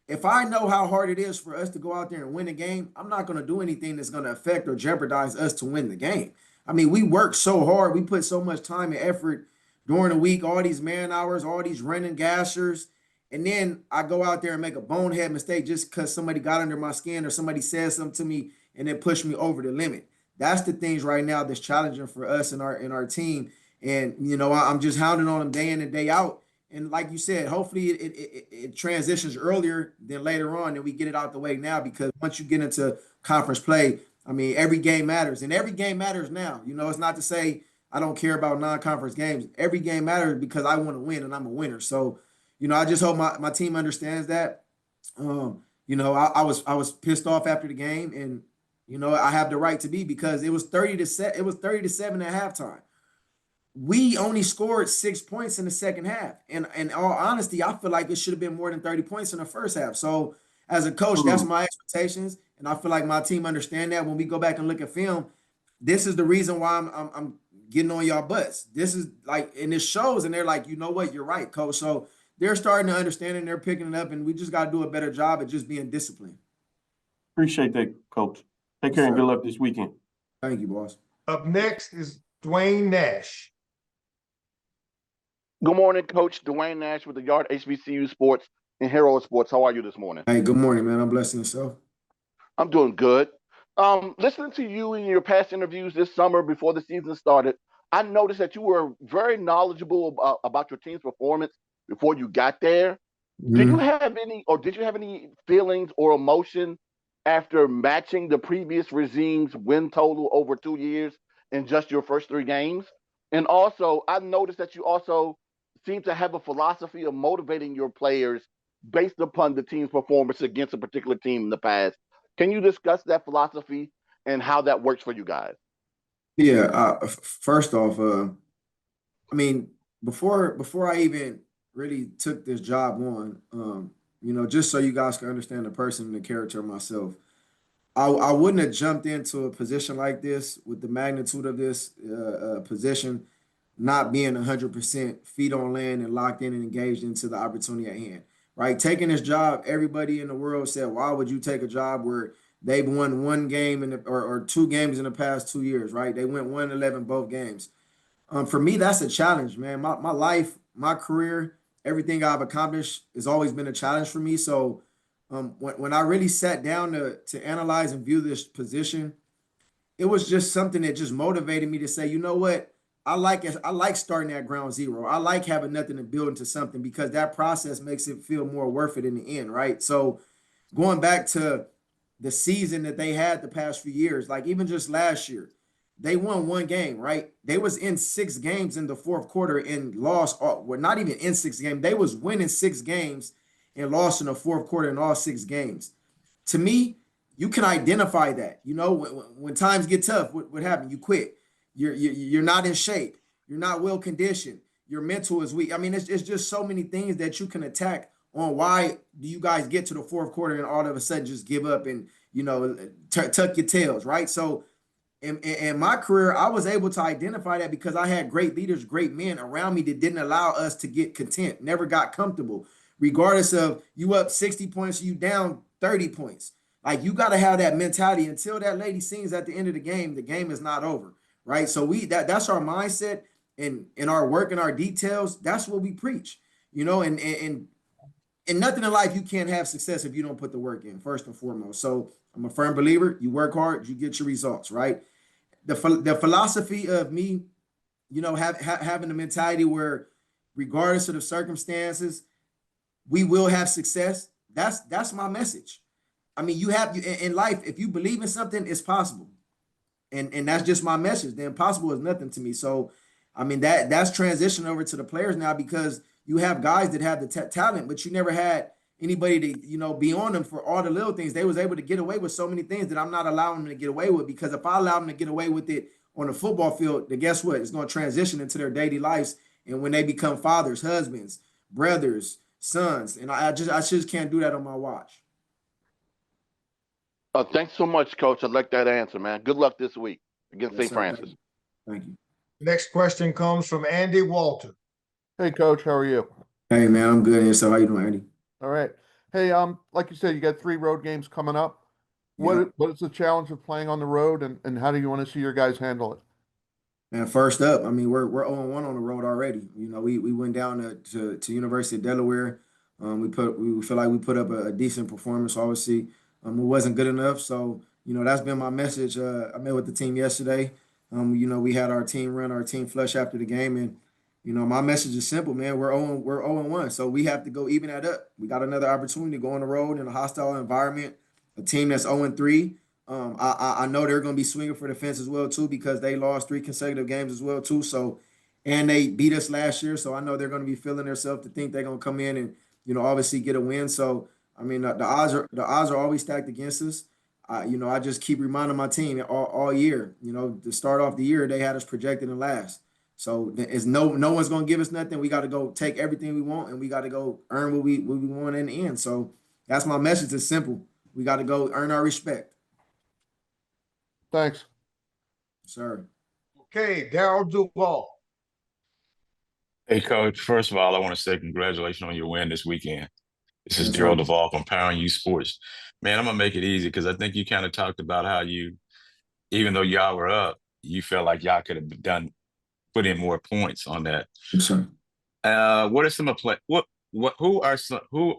if I know how hard it is for us to go out there and win a game, I'm not going to do anything that's going to affect or jeopardize us to win the game. We work so hard. We put so much time and effort during the week, all these man hours, all these running gashers. And then I go out there and make a bonehead mistake just because somebody got under my skin or somebody said something to me and then pushed me over the limit. That's the things right now that's challenging for us and our team. And, I'm just hounding on them day in and day out. And like you said, hopefully it transitions earlier than later on, and we get it out the way now, because once you get into conference play, every game matters, and every game matters now. It's not to say I don't care about non-conference games. Every game matters because I want to win, and I'm a winner. So, I just hope my team understands that. I was pissed off after the game, and I have the right to be, because it was 30-7. It was 30-7 at halftime. We only scored 6 points in the second half. And in all honesty, I feel like it should have been more than 30 points in the first half. So as a coach, that's my expectations. And I feel like my team understand that when we go back and look at film. This is the reason why I'm getting on y'all butts. This is like, and it shows, and they're like, you know what, you're right, coach. So they're starting to understand, and they're picking it up, and we just got to do a better job at just being disciplined. Appreciate that, coach. Take care and good luck this weekend. Thank you, boss. Up next is Dwayne Nash. Good morning, Coach. Dwayne Nash with the Yard HBCU Sports and Hero Sports. How are you this morning? Hey, good morning, man. I'm blessing yourself. I'm doing good. Listening to you in your past interviews this summer before the season started, I noticed that you were very knowledgeable about your team's performance before you got there. Did you have any feelings or emotion after matching the previous regime's win total over 2 years in just your first 3 games? And also, I noticed that you also seem to have a philosophy of motivating your players based upon the team's performance against a particular team in the past. Can you discuss that philosophy and how that works for you guys? Yeah. First off, before I even really took this job on, just so you guys can understand the person and the character of myself, I wouldn't have jumped into a position like this with the magnitude of this position, not being 100% feet on land and locked in and engaged into the opportunity at hand, right? Taking this job, everybody in the world said, why would you take a job where they've won one game or 2 games in the past 2 years, right? They went 1-11 both games. For me, that's a challenge, man. My life, my career, everything I've accomplished has always been a challenge for me. So when I really sat down to analyze and view this position, it was just something that just motivated me to say, you know what? I like starting at ground zero. I like having nothing to build into something because that process makes it feel more worth it in the end, right? So going back to the season that they had the past few years, like even just last year, they won one game, right? They was in 6 games in the fourth quarter and lost. Well, not even in 6 games. They was winning 6 games and lost in the fourth quarter in all 6 games. To me, you can identify that. You know, when times get tough, what happened? You quit. You're not in shape. You're not well conditioned. Your mental is weak. I mean, it's just so many things that you can attack on. Why do you guys get to the fourth quarter and all of a sudden just give up and, you know, tuck your tails, right? So in my career, I was able to identify that because I had great leaders, great men around me that didn't allow us to get content, never got comfortable, regardless of you up 60 points, you down 30 points. Like you got to have that mentality until that lady sings at the end of the game is not over, right? So that's our mindset and in our work and our details. That's what we preach, you know, and nothing in life you can't have success if you don't put the work in, first and foremost. So I'm a firm believer. You work hard, you get your results, right? The philosophy of me, you know, having the mentality where regardless of the circumstances, we will have success. That's my message. I mean, you have in life, if you believe in something, it's possible. And that's just my message. The impossible is nothing to me. So, I mean, that's transitioned over to the players now because you have guys that have the talent, but you never had anybody to, you know, be on them for all the little things. They was able to get away with so many things that I'm not allowing them to get away with, because if I allow them to get away with it on the football field, then guess what? It's going to transition into their daily lives. And when they become fathers, husbands, brothers, sons, and I just can't do that on my watch. Thanks so much, Coach. I like that answer, man. Good luck this week against Yes, St. sir. Francis. Thank you. Next question comes from Andy Walter. Hey, Coach, how are you? Hey, man, I'm good. And so how you doing, Andy? All right. Hey, like you said, you got 3 road games coming up. Yeah. What is the challenge of playing on the road, and how do you want to see your guys handle it? And first up, I mean, we're 0-1 on the road already. You know, we went down to University of Delaware. We feel like we put up a decent performance. Obviously, it wasn't good enough. So, you know, that's been my message. I met with the team yesterday. You know, we had our team flush after the game, and you know, my message is simple, man. We're 0-1, so we have to go even that up. We got another opportunity to go on the road in a hostile environment. A team that's 0-3. I know they're going to be swinging for the fence as well too, because they lost 3 consecutive games as well too. So, and they beat us last year, so I know they're going to be feeling themselves to think they're going to come in and, you know, obviously get a win. So, I mean, the odds are always stacked against us. You know, I just keep reminding my team all year. You know, to start off the year, they had us projected in last. So it's no one's going to give us nothing. We got to go take everything we want, and we got to go earn what we want in the end. So that's my message. It's simple. We got to go earn our respect. Thanks. Sir. Okay, Daryl Duval. Hey, Coach. First of all, I want to say congratulations on your win this weekend. This is Yes, Daryl sir. Duvall from Powering You Sports. Man, I'm going to make it easy because I think you kind of talked about how you, even though y'all were up, you felt like y'all could have put in more points on that. Yes, sir. What are some of who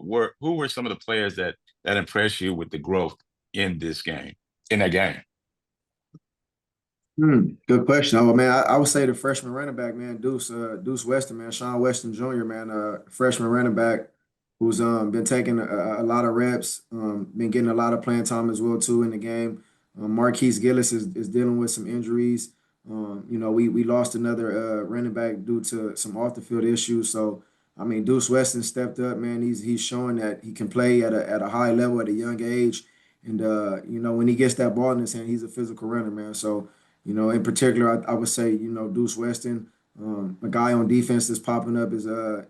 were some of the players that impressed you with the growth in that game? Good question. Oh man, I would say the freshman running back, man, Deuce Weston, man, Sean Weston Jr., man, freshman running back who's been taking a lot of reps, been getting a lot of playing time as well too in the game. Marquise Gillis is dealing with some injuries. You know, we lost another running back due to some off the field issues. So I mean, Deuce Weston stepped up, man. He's showing that he can play at a high level at a young age, and you know, when he gets that ball in his hand, he's a physical runner, man. So you know, in particular, I would say, you know, Deuce Weston. A guy on defense that's popping up is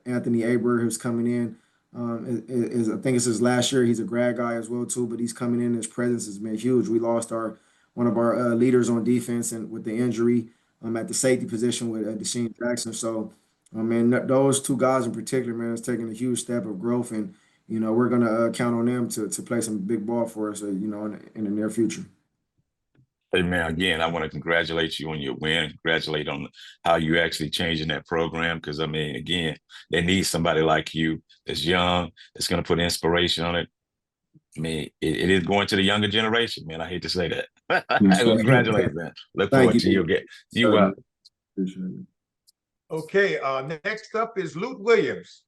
Anthony Aber, who's coming in. I think it's his last year. He's a grad guy as well too, but he's coming in. His presence has been huge. We lost one of our leaders on defense and with the injury at the safety position with DeSean. So, man, those 2 guys in particular, man, has taken a huge step of growth. And we're gonna count on them to play some big ball for us, in the near future. Hey man, again, I want to congratulate you on your win. Congratulate on how you actually changing that program. Because I mean, again, they need somebody like you that's young, that's going to put inspiration on it. I mean, it is going to the younger generation, man. I hate to say that. Congratulations, man. Look Thank forward to you. you. Appreciate it. Okay, next up is Luke Williams.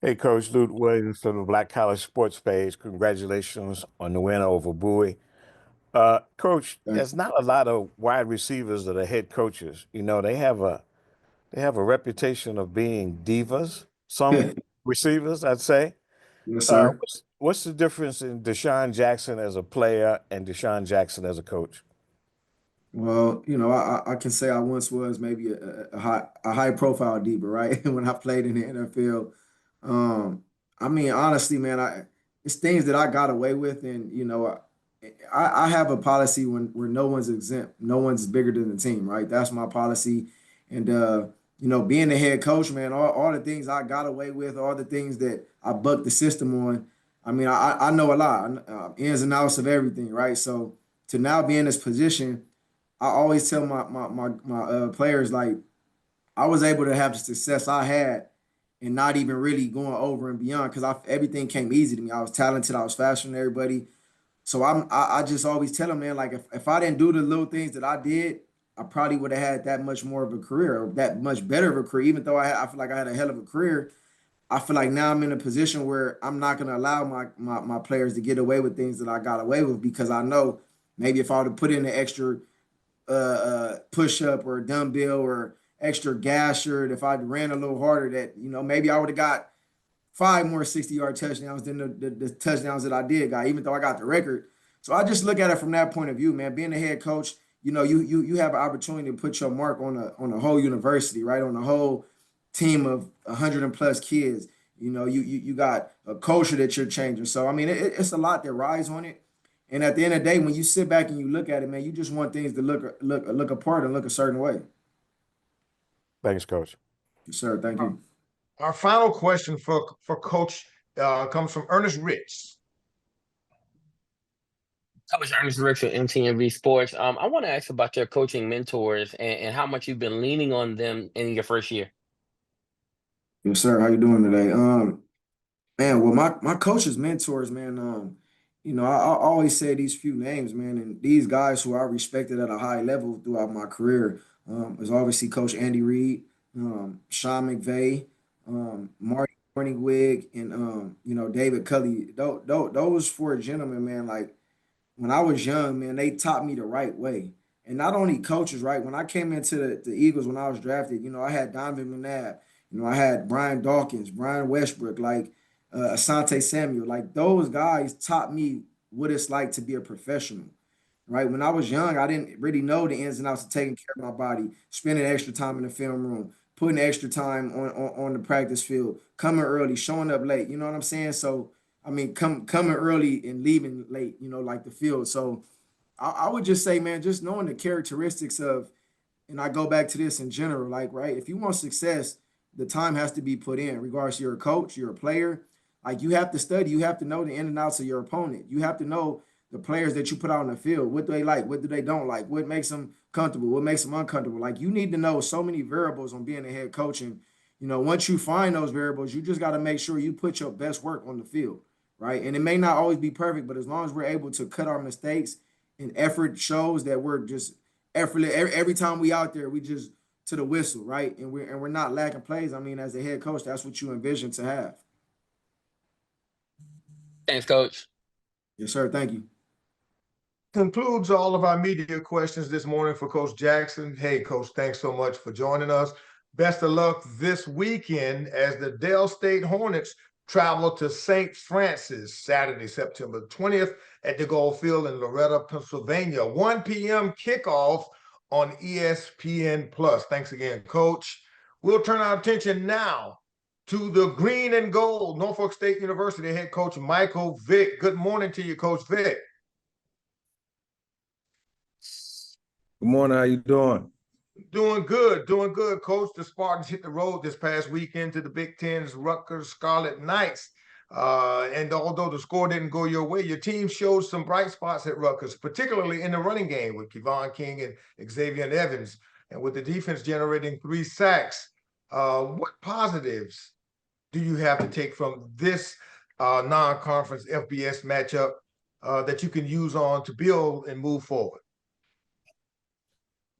Hey, Coach Luke Williams from the Black College Sports page. Congratulations on the win over Bowie. Coach, there's not a lot of wide receivers that are head coaches. They have a reputation of being divas. Some receivers, I'd say. Yes, sir. What's the difference in DeSean Jackson as a player and DeSean Jackson as a coach? Well, I can say I once was maybe a high profile diva, right? When I played in the NFL. I mean, honestly, man, it's things that I got away with, and I have a policy where no one's exempt, no one's bigger than the team, right? That's my policy. And being the head coach, man, all the things I got away with, all the things that I bucked the system on. I mean, I know a lot, ins and outs of everything, right? So to now be in this position, I always tell my players, like, I was able to have the success I had and not even really going over and beyond, because everything came easy to me. I was talented, I was faster than everybody. So I just always tell them, man, like, if I didn't do the little things that I did, I probably would have had that much more of a career, or that much better of a career. Even though I feel like I had a hell of a career, I feel like now I'm in a position where I'm not going to allow my players to get away with things that I got away with, because I know maybe if I would have put in an extra push up or dumbbell or extra gasher, if I ran a little harder, that maybe I would have got 5 more 60-yard touchdowns than the touchdowns that I did got, even though I got the record. So I just look at it from that point of view, man. Being a head coach, you have an opportunity to put your mark on a whole university, right? On a whole team of 100+ kids. You got a culture that you're changing. So I mean, it's a lot that rides on it. And at the end of the day, when you sit back and you look at it, man, you just want things to look apart and look a certain way. Thanks, Coach. Yes, sir. Thank you. Our final question for Coach comes from Ernest Rich. Coach Ernest Rich with MTMV Sports. I want to ask about your coaching mentors and how much you've been leaning on them in your first year. Yes, sir. How you doing today? Man, well, my coaches, mentors, man, I always say these few names, man, and these guys who I respected at a high level throughout my career is obviously Coach Andy Reid, Sean McVay, Marty Morningwig, and David Culley. Those 4 gentlemen, man, like, when I was young, man, they taught me the right way. And not only coaches, right? When I came into the Eagles when I was drafted, I had Donovan McNabb, I had Brian Dawkins, Brian Westbrook, like Asante Samuel. Like, those guys taught me what it's like to be a professional, right? When I was young, I didn't really know the ins and outs of taking care of my body, spending extra time in the film room, putting extra time on the practice field, coming early, showing up late. You know what I'm saying? So, I mean, coming early and leaving late, like the field. So I would just say, man, just knowing the characteristics of, and I go back to this in general, like, right, if you want success, the time has to be put in, regardless you're a coach, you're a player. Like, you have to study, you have to know the in and outs of your opponent. You have to know the players that you put out on the field, what do they like, what do they don't like, what makes them comfortable, what makes them uncomfortable. Like, you need to know so many variables on being a head coach. And, once you find those variables, you just got to make sure you put your best work on the field, right? And it may not always be perfect, but as long as we're able to cut our mistakes and effort shows that we're just effortless. Every time we out there, we just to the whistle, right? And we're not lacking plays. I mean, as a head coach, that's what you envision to have. Thanks, Coach. Yes, sir. Thank you. Concludes all of our media questions this morning for Coach Jackson. Hey, Coach, thanks so much for joining us. Best of luck this weekend as the Dell State Hornets travel to St. Francis Saturday, September 20th at the Gold Field in Loretta, Pennsylvania. 1 p.m. kickoff on ESPN+. Thanks again, Coach. We'll turn our attention now to the green and gold, Norfolk State University head coach Michael Vick. Good morning to you, Coach Vick. Good morning. How you doing? Doing good, Coach. The Spartans hit the road this past weekend to the Big Ten's Rutgers Scarlet Knights. And although the score didn't go your way, your team showed some bright spots at Rutgers, particularly in the running game with Kevon King and Xavier Evans, and with the defense generating 3 sacks. What positives do you have to take from this non-conference FBS matchup that you can use on to build and move forward?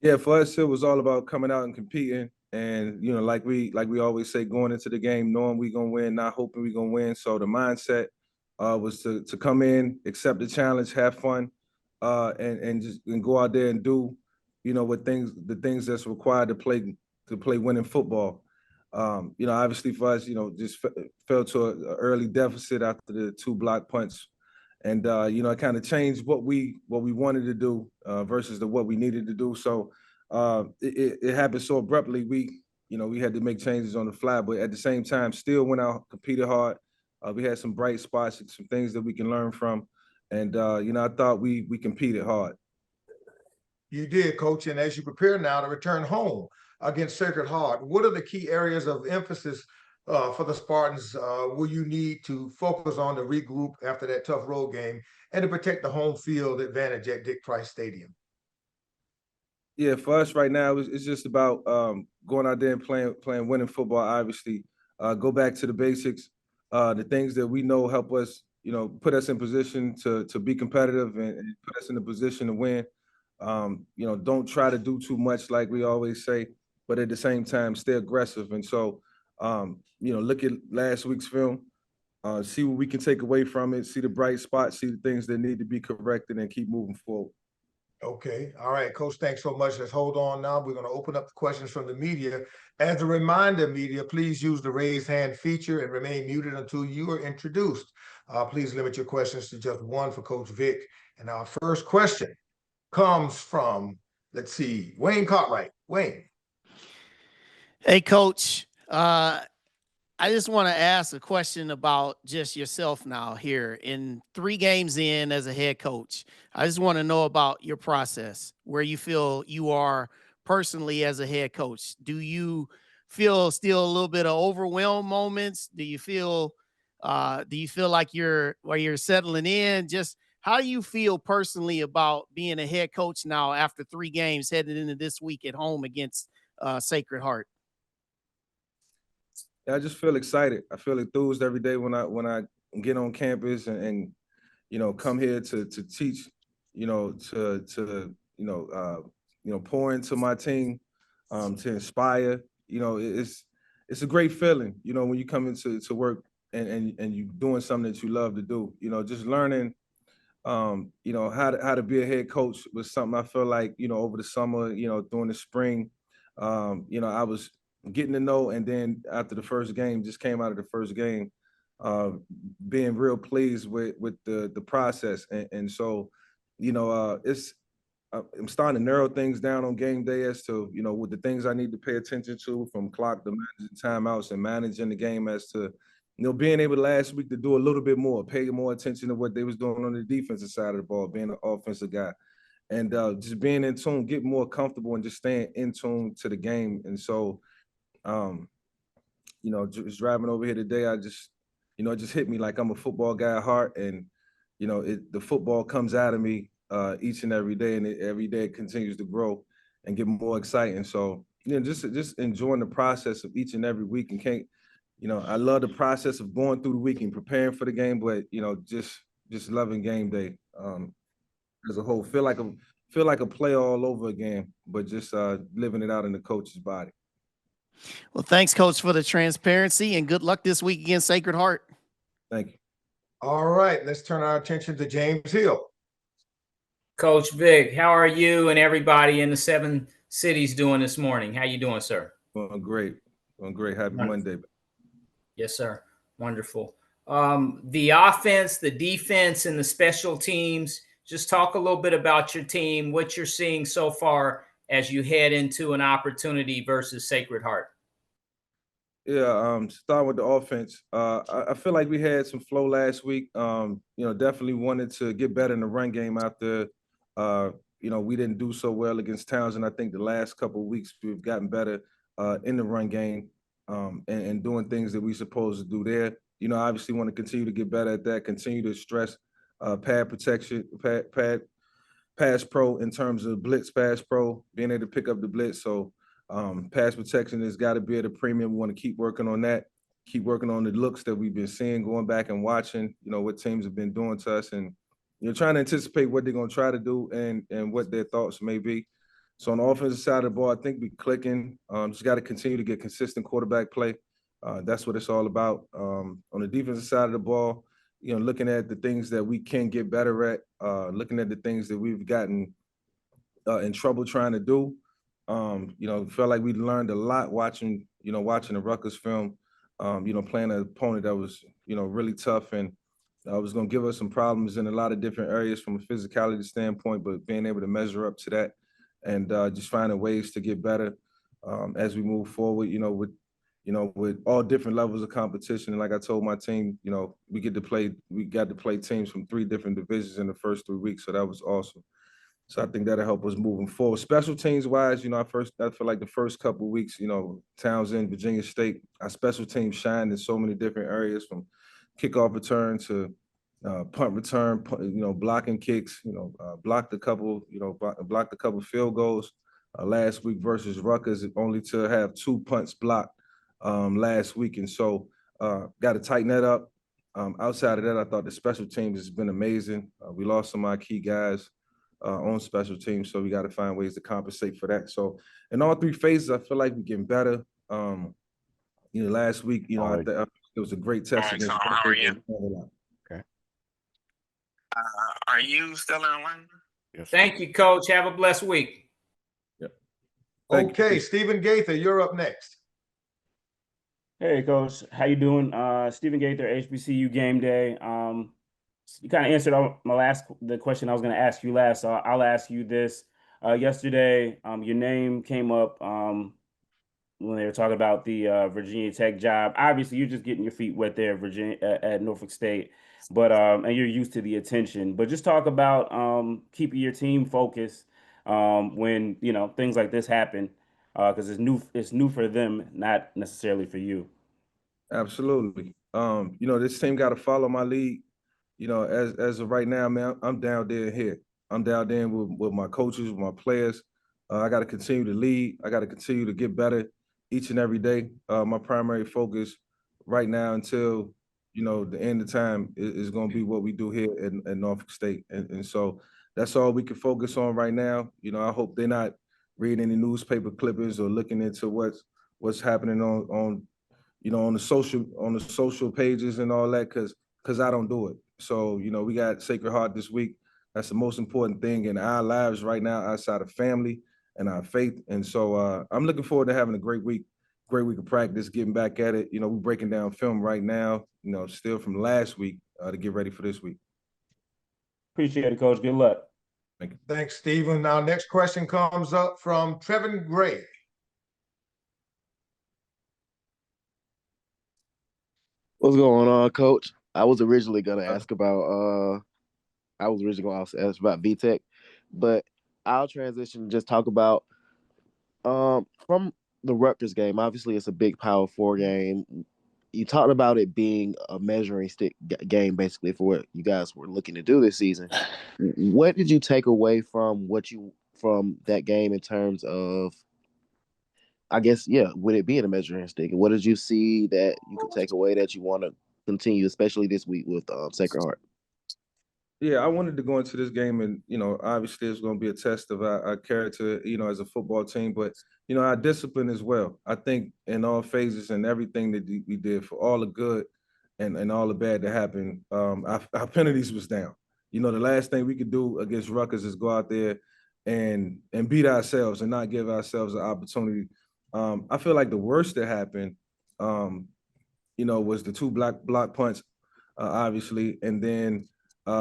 Yeah, for us, it was all about coming out and competing. And, you know, like we always say, going into the game, knowing we're going to win, not hoping we're going to win. So the mindset was to come in, accept the challenge, have fun, and go out there and do, you know, the things that's required to play winning football. You know, obviously for us, you know, just fell to an early deficit after the 2 block punts. And you know, it kind of changed what we wanted to do versus what we needed to do. So it happened so abruptly. We had to make changes on the fly, but at the same time, still went out, competed hard. We had some bright spots, some things that we can learn from, and you know, I thought we competed hard. You did, Coach, and as you prepare now to return home against Sacred Heart, what are the key areas of emphasis for the Spartans will you need to focus on to regroup after that tough road game and to protect the home field advantage at Dick Price Stadium? Yeah, for us right now, it's just about going out there and playing winning football. Obviously, go back to the basics, the things that we know help us, you know, put us in position to be competitive and put us in a position to win. You know, don't try to do too much, like we always say, but at the same time, stay aggressive. And so, you know, look at last week's film, see what we can take away from it, see the bright spots, see the things that need to be corrected, and keep moving forward. Okay. All right, Coach, thanks so much. Let's hold on now. We're going to open up the questions from the media. As a reminder, media, please use the raise hand feature and remain muted until you are introduced. Please limit your questions to just one for Coach Vick. And our first question comes from, let's see, Wayne Cartwright. Wayne. Hey, Coach. I just want to ask a question about just yourself now here in 3 games in as a head coach. I just want to know about your process, where you feel you are personally as a head coach. Do you feel still a little bit of overwhelmed moments? Do you feel like you're settling in? Just how do you feel personally about being a head coach now after 3 games headed into this week at home against Sacred Heart? I just feel excited. I feel enthused every day when I get on campus and you know, come here to teach, you know, to pour into my team, to inspire. You know, it's a great feeling, you know, when you come into work and you doing something that you love to do. You know, just learning you know, how to be a head coach was something I feel like, you know, over the summer, you know, during the spring, you know, I was getting to know, and then after the first game, just came out of the first game, being real pleased with the process, and so, you know, I'm starting to narrow things down on game day as to, you know, what the things I need to pay attention to, from clock to managing timeouts and managing the game, as to, you know, being able last week to do a little bit more, pay more attention to what they was doing on the defensive side of the ball, being an offensive guy, and just being in tune, get more comfortable, and just staying in tune to the game. And so, you know, just driving over here today, I just, you know, it just hit me like I'm a football guy at heart, and, you know, the football comes out of me each and every day, and every day it continues to grow and get more exciting. So, you know, just enjoying the process of each and every week, and can't, you know, I love the process of going through the week and preparing for the game, but, you know, just loving game day as a whole. Feel like a player all over again, but just living it out in the coach's body. Well, thanks, Coach, for the transparency, and good luck this week against Sacred Heart. Thank you. All right, let's turn our attention to James Hill. Coach Vick, how are you and everybody in the 7 cities doing this morning? How you doing, sir? Doing great. Doing great. Happy Monday. Yes, sir. Wonderful. The offense, the defense, and the special teams, just talk a little bit about your team, what you're seeing so far as you head into an opportunity versus Sacred Heart. Yeah, starting with the offense, I feel like we had some flow last week. You know, definitely wanted to get better in the run game after, you know, we didn't do so well against Townsend. I think the last couple of weeks we've gotten better in the run game, and doing things that we're supposed to do there. You know, obviously want to continue to get better at that, continue to stress pad protection, pass pro in terms of blitz pass pro, being able to pick up the blitz. So pass protection has got to be at a premium. We want to keep working on that, keep working on the looks that we've been seeing, going back and watching, you know, what teams have been doing to us, and trying to anticipate what they're going to try to do and what their thoughts may be. So on the offensive side of the ball, I think we're clicking. Just got to continue to get consistent quarterback play. That's what it's all about. On the defensive side of the ball, looking at the things that we can get better at, looking at the things that we've gotten in trouble trying to do. Felt like we learned a lot watching the Rutgers film, playing an opponent that was, really tough and was going to give us some problems in a lot of different areas from a physicality standpoint, but being able to measure up to that and just finding ways to get better as we move forward, with all different levels of competition. And like I told my team, we got to play teams from 3 different divisions in the first 3 weeks. So that was awesome. So I think that'll help us moving forward. Special teams wise, I feel like the first couple of weeks, Townsend, Virginia State, our special teams shined in so many different areas, from kickoff return to punt return, blocking kicks, blocked a couple field goals last week versus Rutgers, only to have 2 punts blocked last week. And so got to tighten that up. Outside of that, I thought the special teams has been amazing. We lost some of our key guys on special teams, so we got to find ways to compensate for that. So in all 3 phases, I feel like we're getting better. Last week, it was a great test. All right, so how are you? Okay. Are you still in line? Yes. Thank you, Coach. Have a blessed week. Yep. Okay, Stephen Gaither, you're up next. Hey, Coach. How you doing? Stephen Gaither, HBCU Game Day. You kind of answered the question I was going to ask you last, so I'll ask you this. Yesterday, your name came up when they were talking about the Virginia Tech job. Obviously, you're just getting your feet wet there, at Norfolk State, but and you're used to the attention. But just talk about keeping your team focused when things like this happen, because it's new for them, not necessarily for you. Absolutely. This team got to follow my lead. As of right now, man, I'm down there here. I'm down there with my coaches, with my players. I got to continue to lead. I got to continue to get better each and every day. My primary focus right now until, the end of time is going to be what we do here in Norfolk State. And so that's all we can focus on right now. I hope they're not reading any newspaper clippings or looking into what's happening on the social pages and all that, because I don't do it. So, we got Sacred Heart this week. That's the most important thing in our lives right now, outside of family and our faith. And so I'm looking forward to having a great week of practice, getting back at it. We're breaking down film right now, still from last week to get ready for this week. Appreciate it, Coach. Good luck. Thank you. Thanks, Stephen. Our next question comes up from Trevin Gray. What's going on, Coach? I was originally going to ask about VTech, but I'll transition and just talk about from the Rutgers game. Obviously, it's a big Power 4 game. You talked about it being a measuring stick game, basically, for what you guys were looking to do this season. What did you take away from that game in terms of, I guess, would it be in a measuring stick? What did you see that you could take away that you want to continue, especially this week with Sacred Heart? Yeah, I wanted to go into this game and, obviously it's going to be a test of our character, as a football team, but, our discipline as well. I think in all phases and everything that we did, for all the good and all the bad that happened, our penalties was down. The last thing we could do against Rutgers is go out there and beat ourselves and not give ourselves an opportunity. I feel like the worst that happened, was the 2 block punts, obviously, and then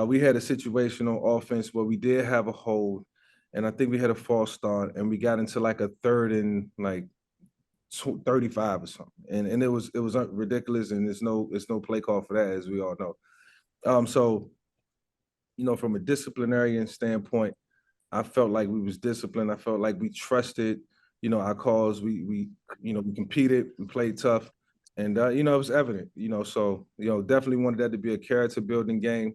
we had a situation on offense where we did have a hold, and I think we had a false start, and we got into like a 3rd and 35 or something, and it was ridiculous, and it's no play call for that, as we all know. So, from a disciplinarian standpoint, I felt like we was disciplined. I felt like we trusted, our calls. We competed, we played tough, And you know, it was evident, you know, so, you know, definitely wanted that to be a character building game.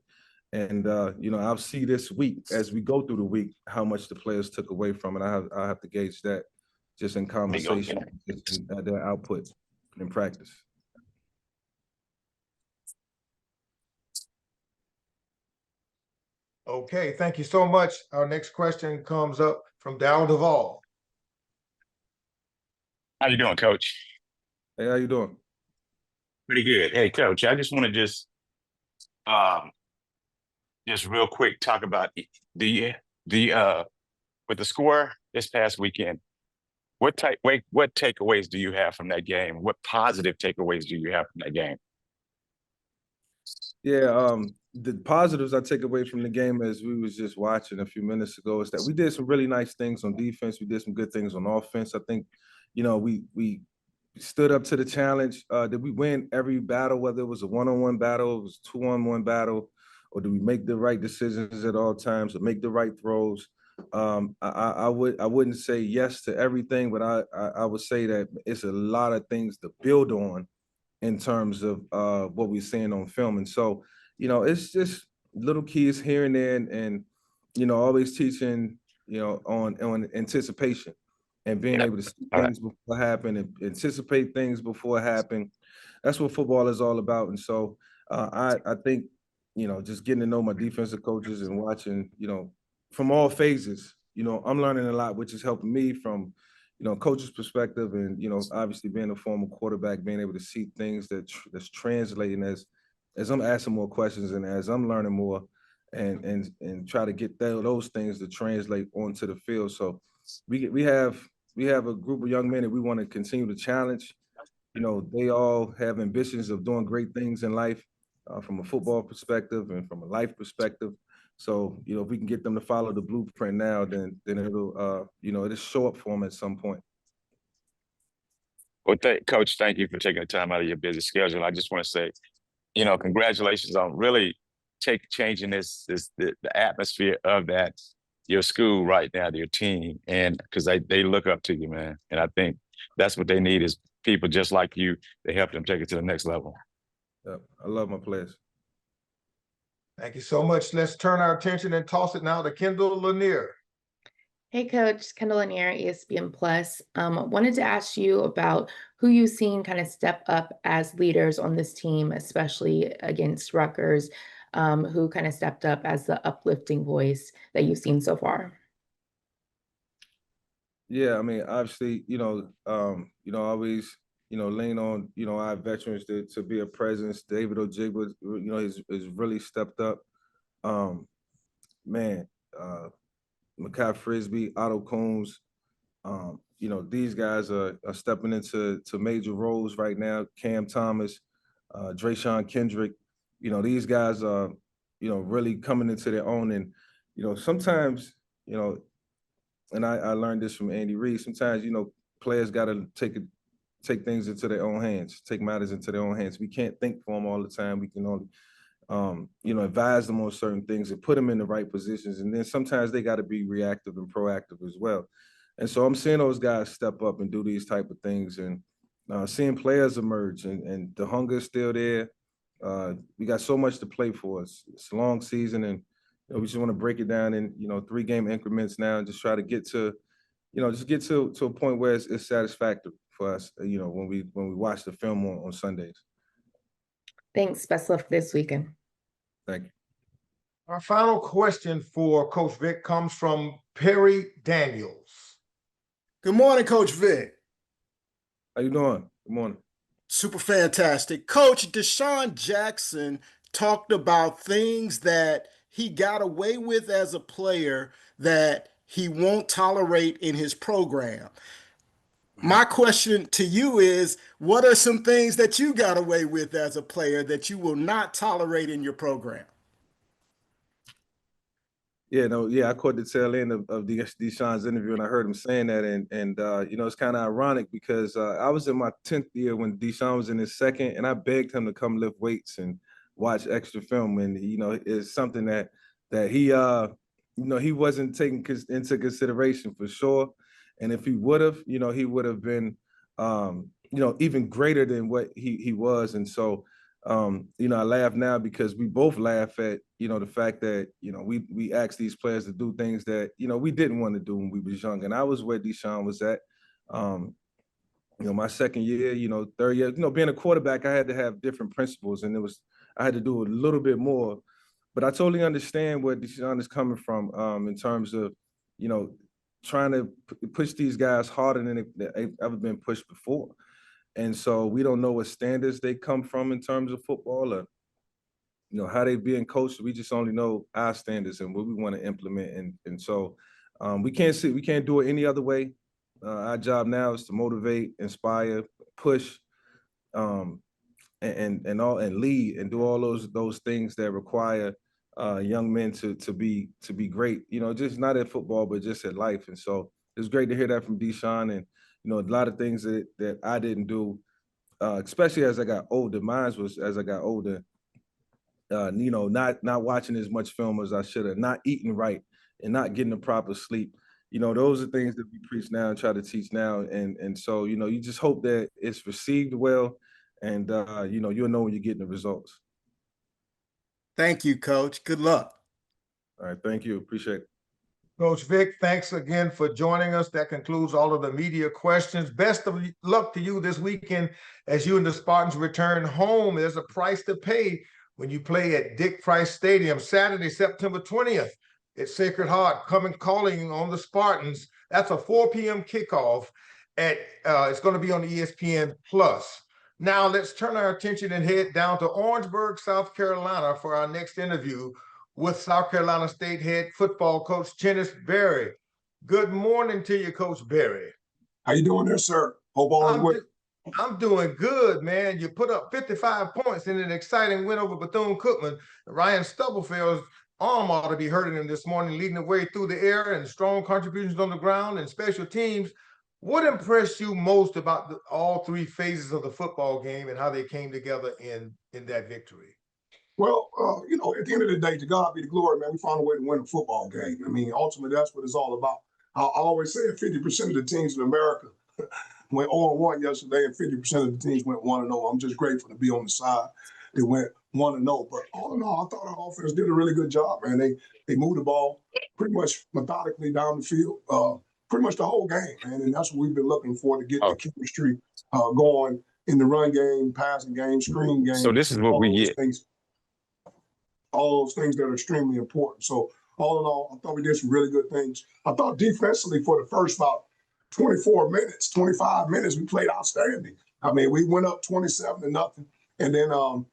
And you know, I'll see this week as we go through the week how much the players took away from it. I have to gauge that just in conversation, just in, their output in practice. Okay, thank you so much. Our next question comes up from Dow Duvall. How you doing, Coach? Hey, how you doing? Pretty good. Hey, Coach, I just want to just real quick talk about the with the score this past weekend. What takeaways do you have from that game? What positive takeaways do you have from that game? Yeah, the positives I take away from the game, as we was just watching a few minutes ago, is that we did some really nice things on defense. We did some good things on offense. I think, you know, we stood up to the challenge. Did we win every battle, whether it was a one-on-one battle, it was a two-on-one battle, or did we make the right decisions at all times, or make the right throws? I wouldn't say yes to everything, but I would say that it's a lot of things to build on in terms of what we're seeing on film. And so, you know, it's just little keys here and there, and you know, always teaching, you know, on anticipation and being able to see things before happen and anticipate things before happen. That's what football is all about. And so I think, you know, just getting to know my defensive coaches and watching, you know, from all phases, you know, I'm learning a lot, which is helping me from, you know, coach's perspective, and, you know, obviously being a former quarterback, being able to see things that's translating as I'm asking more questions and as I'm learning more, and try to get those things to translate onto the field. So we have a group of young men that we want to continue to challenge. You know, they all have ambitions of doing great things in life, from a football perspective and from a life perspective. So, you know, if we can get them to follow the blueprint now, then it'll, you know, it'll show up for them at some point. Well, Coach, thank you for taking the time out of your busy schedule. I just want to say, you know, congratulations on really changing the atmosphere of your school right now, to your team, and because they look up to you, man. And I think that's what they need, is people just like you to help them take it to the next level. Yeah, I love my players. Thank you so much. Let's turn our attention and toss it now to Kendall Lanier. Hey, Coach. Kendall Lanier, ESPN Plus. Wanted to ask you about who you've seen kind of step up as leaders on this team, especially against Rutgers, who kind of stepped up as the uplifting voice that you've seen so far. Yeah, I mean, obviously, you know, always, you know, lean on, you know, our veterans to be a presence. David Ojigba, you know, has really stepped up. Man, Makai Frisbee, Otto Combs, you know, these guys are stepping into major roles right now. Cam Thomas, DeSean Kendrick, you know, these guys are, you know, really coming into their own. And, you know, sometimes, you know, and I learned this from Andy Reid, sometimes, you know, players got to take things into their own hands, take matters into their own hands. We can't think for them all the time. We can only, you know, advise them on certain things and put them in the right positions. And then sometimes they got to be reactive and proactive as well. And so I'm seeing those guys step up and do these type of things, and seeing players emerge, and the hunger is still there. We got so much to play for. It's a long season, and you know, we just want to break it down in, you know, 3-game increments now, and just try to get to, you know, just get to a point where it's satisfactory for us, you know, when we watch the film on Sundays. Thanks. Best of luck this weekend. Thank you. Our final question for Coach Vick comes from Perry Daniels. Good morning, Coach Vick. How you doing? Good morning. Super fantastic. Coach, DeSean Jackson talked about things that he got away with as a player that he won't tolerate in his program. My question to you is, what are some things that you got away with as a player that you will not tolerate in your program? Yeah, no, yeah, I caught the tail end of DeSean's interview, and I heard him saying that, and you know, it's kind of ironic because I was in my 10th year when DeSean was in his second, and I begged him to come lift weights and watch extra film, and you know, it's something that he you know, he wasn't taking into consideration for sure. And if he would have, you know, he would have been even greater than what he was. And so, I laugh now because we both laugh at, the fact that, we asked these players to do things that, we didn't want to do when we was young. And I was where DeSean was at. My second year, third year, being a quarterback, I had to have different principles, and I had to do a little bit more. But I totally understand where DeSean is coming from in terms of, trying to push these guys harder than they've ever been pushed before. And so we don't know what standards they come from in terms of football or, how they being coached. We just only know our standards and what we want to implement. And so we can't do it any other way. Our job now is to motivate, inspire, push, and lead and do all those things that require young men to be great. Just not at football, but just at life. And so it's great to hear that from DeSean. And a lot of things that I didn't do, especially as I got older. Mine was as I got older. Not watching as much film as I should have, not eating right, and not getting the proper sleep. Those are things that we preach now and try to teach now. And so, you just hope that it's received well, and you'll know when you're getting the results. Thank you, Coach. Good luck. All right, thank you. Appreciate it. Coach Vick, thanks again for joining us. That concludes all of the media questions. Best of luck to you this weekend as you and the Spartans return home. There's a price to pay when you play at Dick Price Stadium Saturday, September 20th. It's Sacred Heart calling on the Spartans. That's a 4 p.m. kickoff. It's going to be on ESPN Plus. Now let's turn our attention and head down to Orangeburg, South Carolina for our next interview with South Carolina State head football coach Chennis Berry. Good morning to you, Coach Berry. How you doing there, sir? Hope all is well. I'm doing good, man. You put up 55 points in an exciting win over Bethune-Cookman. Ryan Stubblefeld's arm ought to be hurting him this morning, leading the way through the air and strong contributions on the ground and special teams. What impressed you most about all three phases of the football game and how they came together in that victory? Well, at the end of the day, to God be the glory, man. We found a way to win a football game. I mean, ultimately, that's what it's all about. I always say 50% of the teams in America went 0-1 yesterday, and 50% of the teams went 1-0. I'm just grateful to be on the side that went 1-0. But all in all, I thought our offense did a really good job, man. They moved the ball pretty much methodically down the field, pretty much the whole game, man. And that's what we've been looking for, to get the chemistry going in the run game, passing game, screen game. So this is what we get. All those things that are extremely important. So all in all, I thought we did some really good things. I thought defensively for the first about 24 minutes, 25 minutes, we played outstanding. I mean, we went up 27-0, and then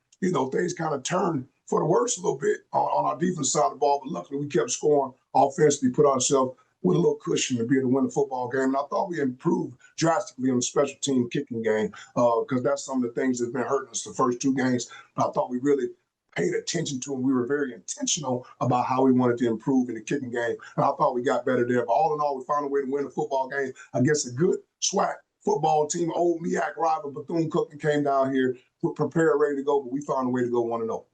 things kind of turned for the worse a little bit on our defense side of the ball. But luckily, we kept scoring offensively, put ourselves with a little cushion to be able to win the football game. And I thought we improved drastically on the special team kicking game, because that's some of the things that's been hurting us the first two games. But I thought we really paid attention to, and we were very intentional about how we wanted to improve in the kicking game. And I thought we got better there. But all in all, we found a way to win the football game against a good SWAC football team. Old MEAC rival Bethune-Cookman came down here, prepared, ready to go, but we found a way to go 1-0.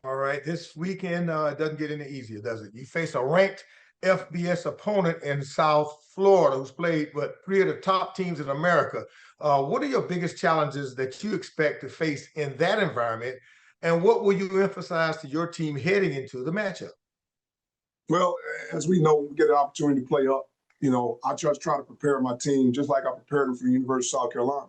All right, this weekend it doesn't get any easier, does it? You face a ranked FBS opponent in South Florida who's played three of the top teams in America. What are your biggest challenges that you expect to face in that environment? And what will you emphasize to your team heading into the matchup? Well, as we know, we get an opportunity to play up. I just try to prepare my team just like I prepared them for the University of South Carolina.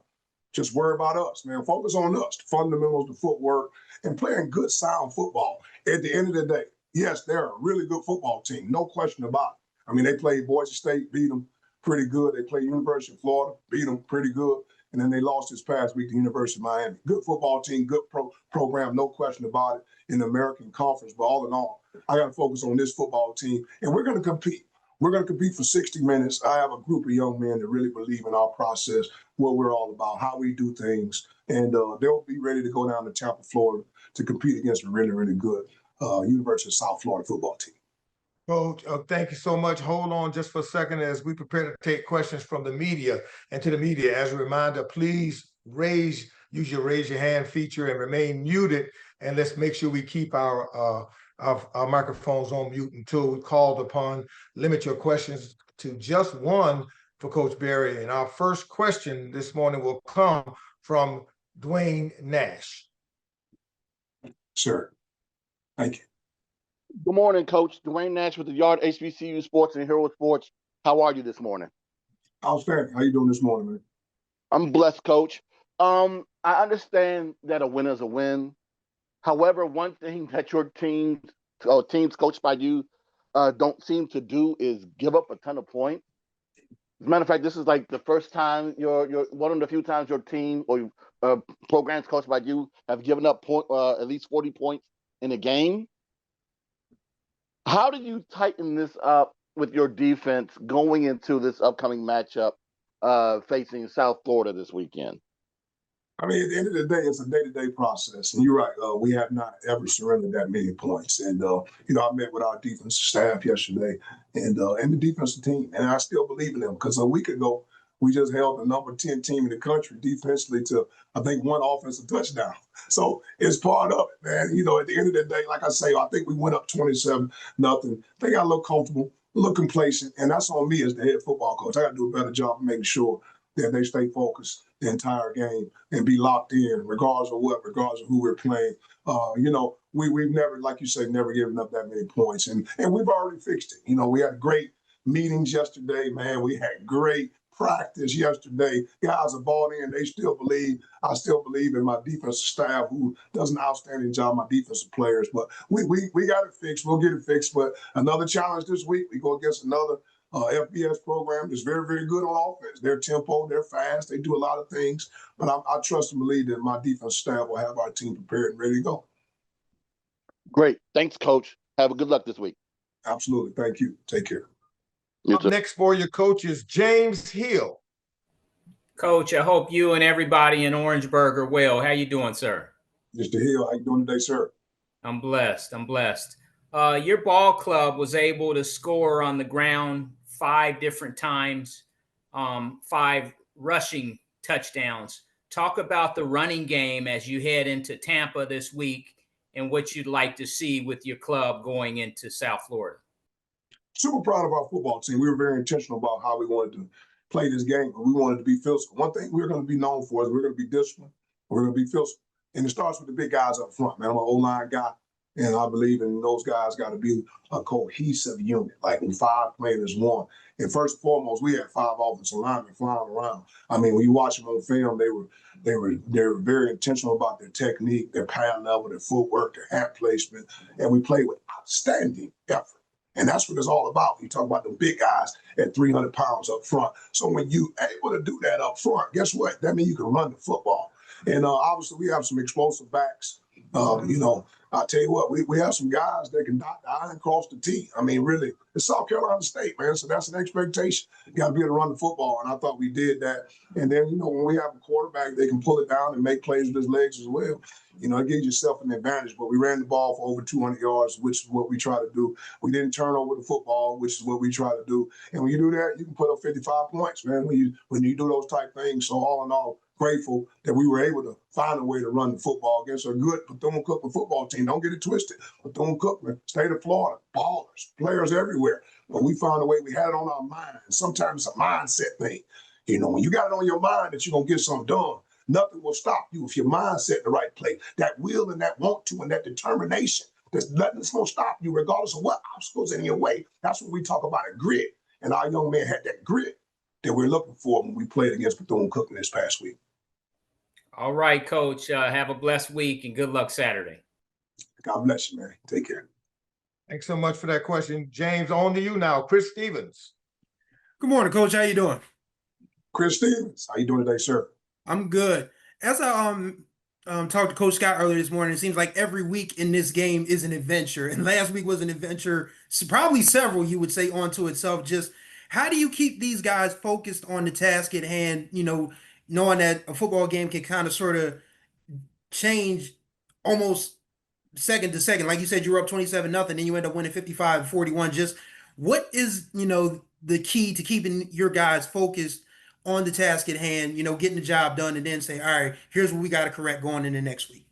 Just worry about us, man. Focus on us, the fundamentals, the footwork, and playing good, sound football. At the end of the day, yes, they're a really good football team, no question about it. I mean, they played Boise State, beat them pretty good. They played University of Florida, beat them pretty good. And then they lost this past week to University of Miami. Good football team, good program, no question about it, in the American Conference. But all in all, I got to focus on this football team, and we're going to compete. We're going to compete for 60 minutes. I have a group of young men that really believe in our process, what we're all about, how we do things, and they'll be ready to go down to Tampa, Florida, to compete against a really, really good University of South Florida football team. Coach, thank you so much. Hold on just for a second as we prepare to take questions from the media. And to the media, as a reminder, please use your raise your hand feature and remain muted. And let's make sure we keep our microphones on mute until we're called upon. Limit your questions to just one for Coach Berry. And our first question this morning will come from Dwayne Nash. Sure. Thank you. Good morning, Coach. Dwayne Nash with the Yard HBCU Sports and Hero Sports. How are you this morning? Outstanding. How you doing this morning, man? I'm blessed, Coach. I understand that a win is a win. However, one thing that your teams coached by you don't seem to do is give up a ton of points. As a matter of fact, this is like the first time you're one of the few times your team or programs coached by you have given up at least 40 points in a game. How do you tighten this up with your defense going into this upcoming matchup facing South Florida this weekend? I mean, at the end of the day, it's a day-to-day process. And you're right, we have not ever surrendered that many points. And, I met with our defensive staff yesterday and the defensive team. And I still believe in them because a week ago, we just held the number 10 team in the country defensively to, I think, one offensive touchdown. So it's part of it, man. At the end of the day, like I say, I think we went up 27-0. They got a little comfortable, a little complacent. And that's on me as the head football coach. I got to do a better job of making sure that they stay focused the entire game and be locked in, regardless of who we're playing. We've never, like you say, never given up that many points. And we've already fixed it. We had great meetings yesterday, man. We had great practice yesterday. Guys are bought in. They still believe. I still believe in my defensive staff who does an outstanding job, my defensive players. But we got it fixed. We'll get it fixed. But another challenge this week, we go against another FBS program is very, very good on offense. Their tempo, they're fast, they do a lot of things. But I trust and believe that my defense staff will have our team prepared and ready to go. Great. Thanks, Coach. Have a good luck this week. Absolutely. Thank you. Take care. Up next for your coach is James Hill. Coach, I hope you and everybody in Orangeburg are well. How you doing, sir? Mr. Hill, how you doing today, sir? I'm blessed. Your ball club was able to score on the ground 5 different times, 5 rushing touchdowns. Talk about the running game as you head into Tampa this week and what you'd like to see with your club going into South Florida. Super proud of our football team. We were very intentional about how we wanted to play this game. We wanted to be physical. One thing we're going to be known for is we're going to be disciplined. We're going to be physical. And it starts with the big guys up front, man. I'm an O-line guy. And I believe in those guys got to be a cohesive unit, like when 5 playing as one. And first and foremost, we had 5 offensive linemen flying around. I mean, when you watch them on film, they were very intentional about their technique, their pad level, their footwork, their hand placement, and we played with outstanding effort. And that's what it's all about. You talk about the big guys at 300 pounds up front. So when you able to do that up front, guess what? That means you can run the football. And obviously, we have some explosive backs. I'll tell you what, we have some guys that can dot the I and cross the T. I mean, really, it's South Carolina State, man. So that's an expectation. You got to be able to run the football. And I thought we did that. And then, when we have a quarterback, they can pull it down and make plays with his legs as well. It gives yourself an advantage. But we ran the ball for over 200 yards, which is what we try to do. We didn't turn over the football, which is what we try to do. And when you do that, you can put up 55 points, man, when you do those type things. So all in all, grateful that we were able to find a way to run the football against a good Bethune-Cookman football team. Don't get it twisted. Bethune-Cookman, state of Florida, ballers, players everywhere. But we found a way. We had it on our mind. And sometimes it's a mindset thing. When you got it on your mind that you're going to get something done, nothing will stop you if your mindset in the right place. That will and that want to and that determination. There's nothing that's going to stop you regardless of what obstacles in your way. That's what we talk about, a grit. And our young man had that grit that we're looking for when we played against Bethune-Cookman this past week. All right, Coach. Have a blessed week and good luck Saturday. God bless you, man. Take care. Thanks so much for that question. James, on to you now. Chris Stevens. Good morning, Coach. How you doing? Chris Stevens. How you doing today, sir? I'm good. As I talked to Coach Scott earlier this morning, it seems like every week in this game is an adventure. And last week was an adventure, probably several, you would say, onto itself. Just how do you keep these guys focused on the task at hand, knowing that a football game can kind of sort of change almost second to second? Like you said, you were up 27-0, then you end up winning 55-41. Just what is, the key to keeping your guys focused on the task at hand, getting the job done, and then say, all right, here's what we got to correct going into next week?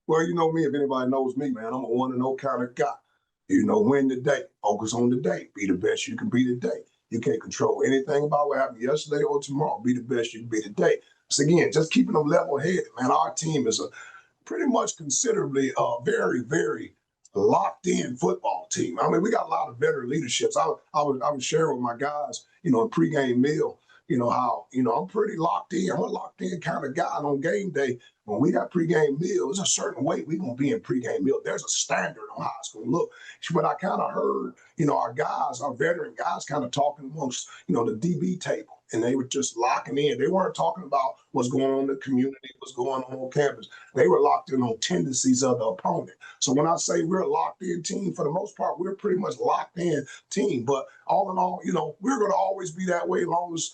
Well, you know me, if anybody knows me, man, I'm a 1-0 kind of guy. Win the day, focus on the day, be the best you can be today. You can't control anything about what happened yesterday or tomorrow. Be the best you can be today. So again, just keeping them level-headed, man. Our team is a pretty much considerably very, very locked in football team. I mean, we got a lot of veteran leaderships. I was sharing with my guys, in pregame meal, how, I'm pretty locked in. I'm a locked in kind of guy. And on game day, when we got pregame meal, there's a certain way we're going to be in pregame meal. There's a standard on how it's going to look. But I kind of heard, our guys, our veteran guys kind of talking amongst, the DB table. And they were just locking in. They weren't talking about what's going on in the community, what's going on campus. They were locked in on tendencies of the opponent. So when I say we're a locked in team, for the most part, we're pretty much locked in team. But all in all, we're going to always be that way as long as,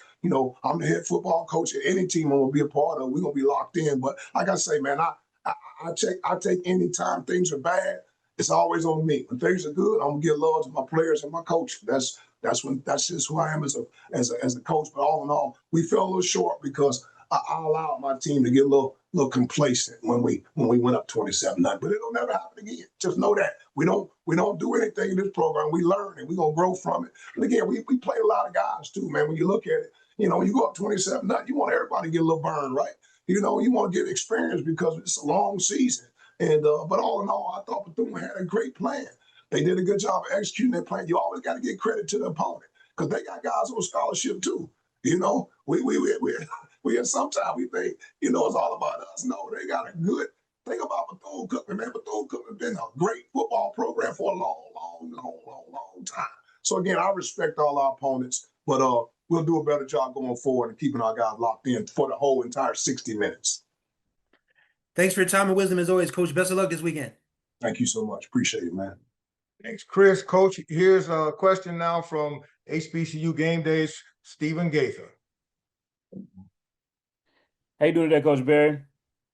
I'm the head football coach at any team I'm going to be a part of. We're going to be locked in. But like I say, man, I take any time things are bad, it's always on me. When things are good, I'm going to give love to my players and my coach. That's just who I am as a coach. But all in all, we fell a little short because I allowed my team to get a little complacent when we went up 27-0. But it'll never happen again. Just know that we don't do anything in this program. We learn and we're gonna grow from it. And again, we play a lot of guys too, man. When you look at it, when you go up 27-0, you want everybody to get a little burn, right? You want to get experience because it's a long season. And but all in all, I thought Bethune had a great plan. They did a good job of executing their plan. You always got to give credit to the opponent because they got guys on scholarship too. We sometimes we think, it's all about us. No, they got a good thing about Bethune-Cookman. Man, Bethune-Cookman has been a great football program for a long time. So again, I respect all our opponents, but we'll do a better job going forward and keeping our guys locked in for the whole entire 60 minutes. Thanks for your time and wisdom as always, Coach. Best of luck this weekend. Thank you so much. Appreciate it, man. Thanks, Chris. Coach, here's a question now from HBCU Game Days, Stephen Gaither. How you doing today, Coach Barry?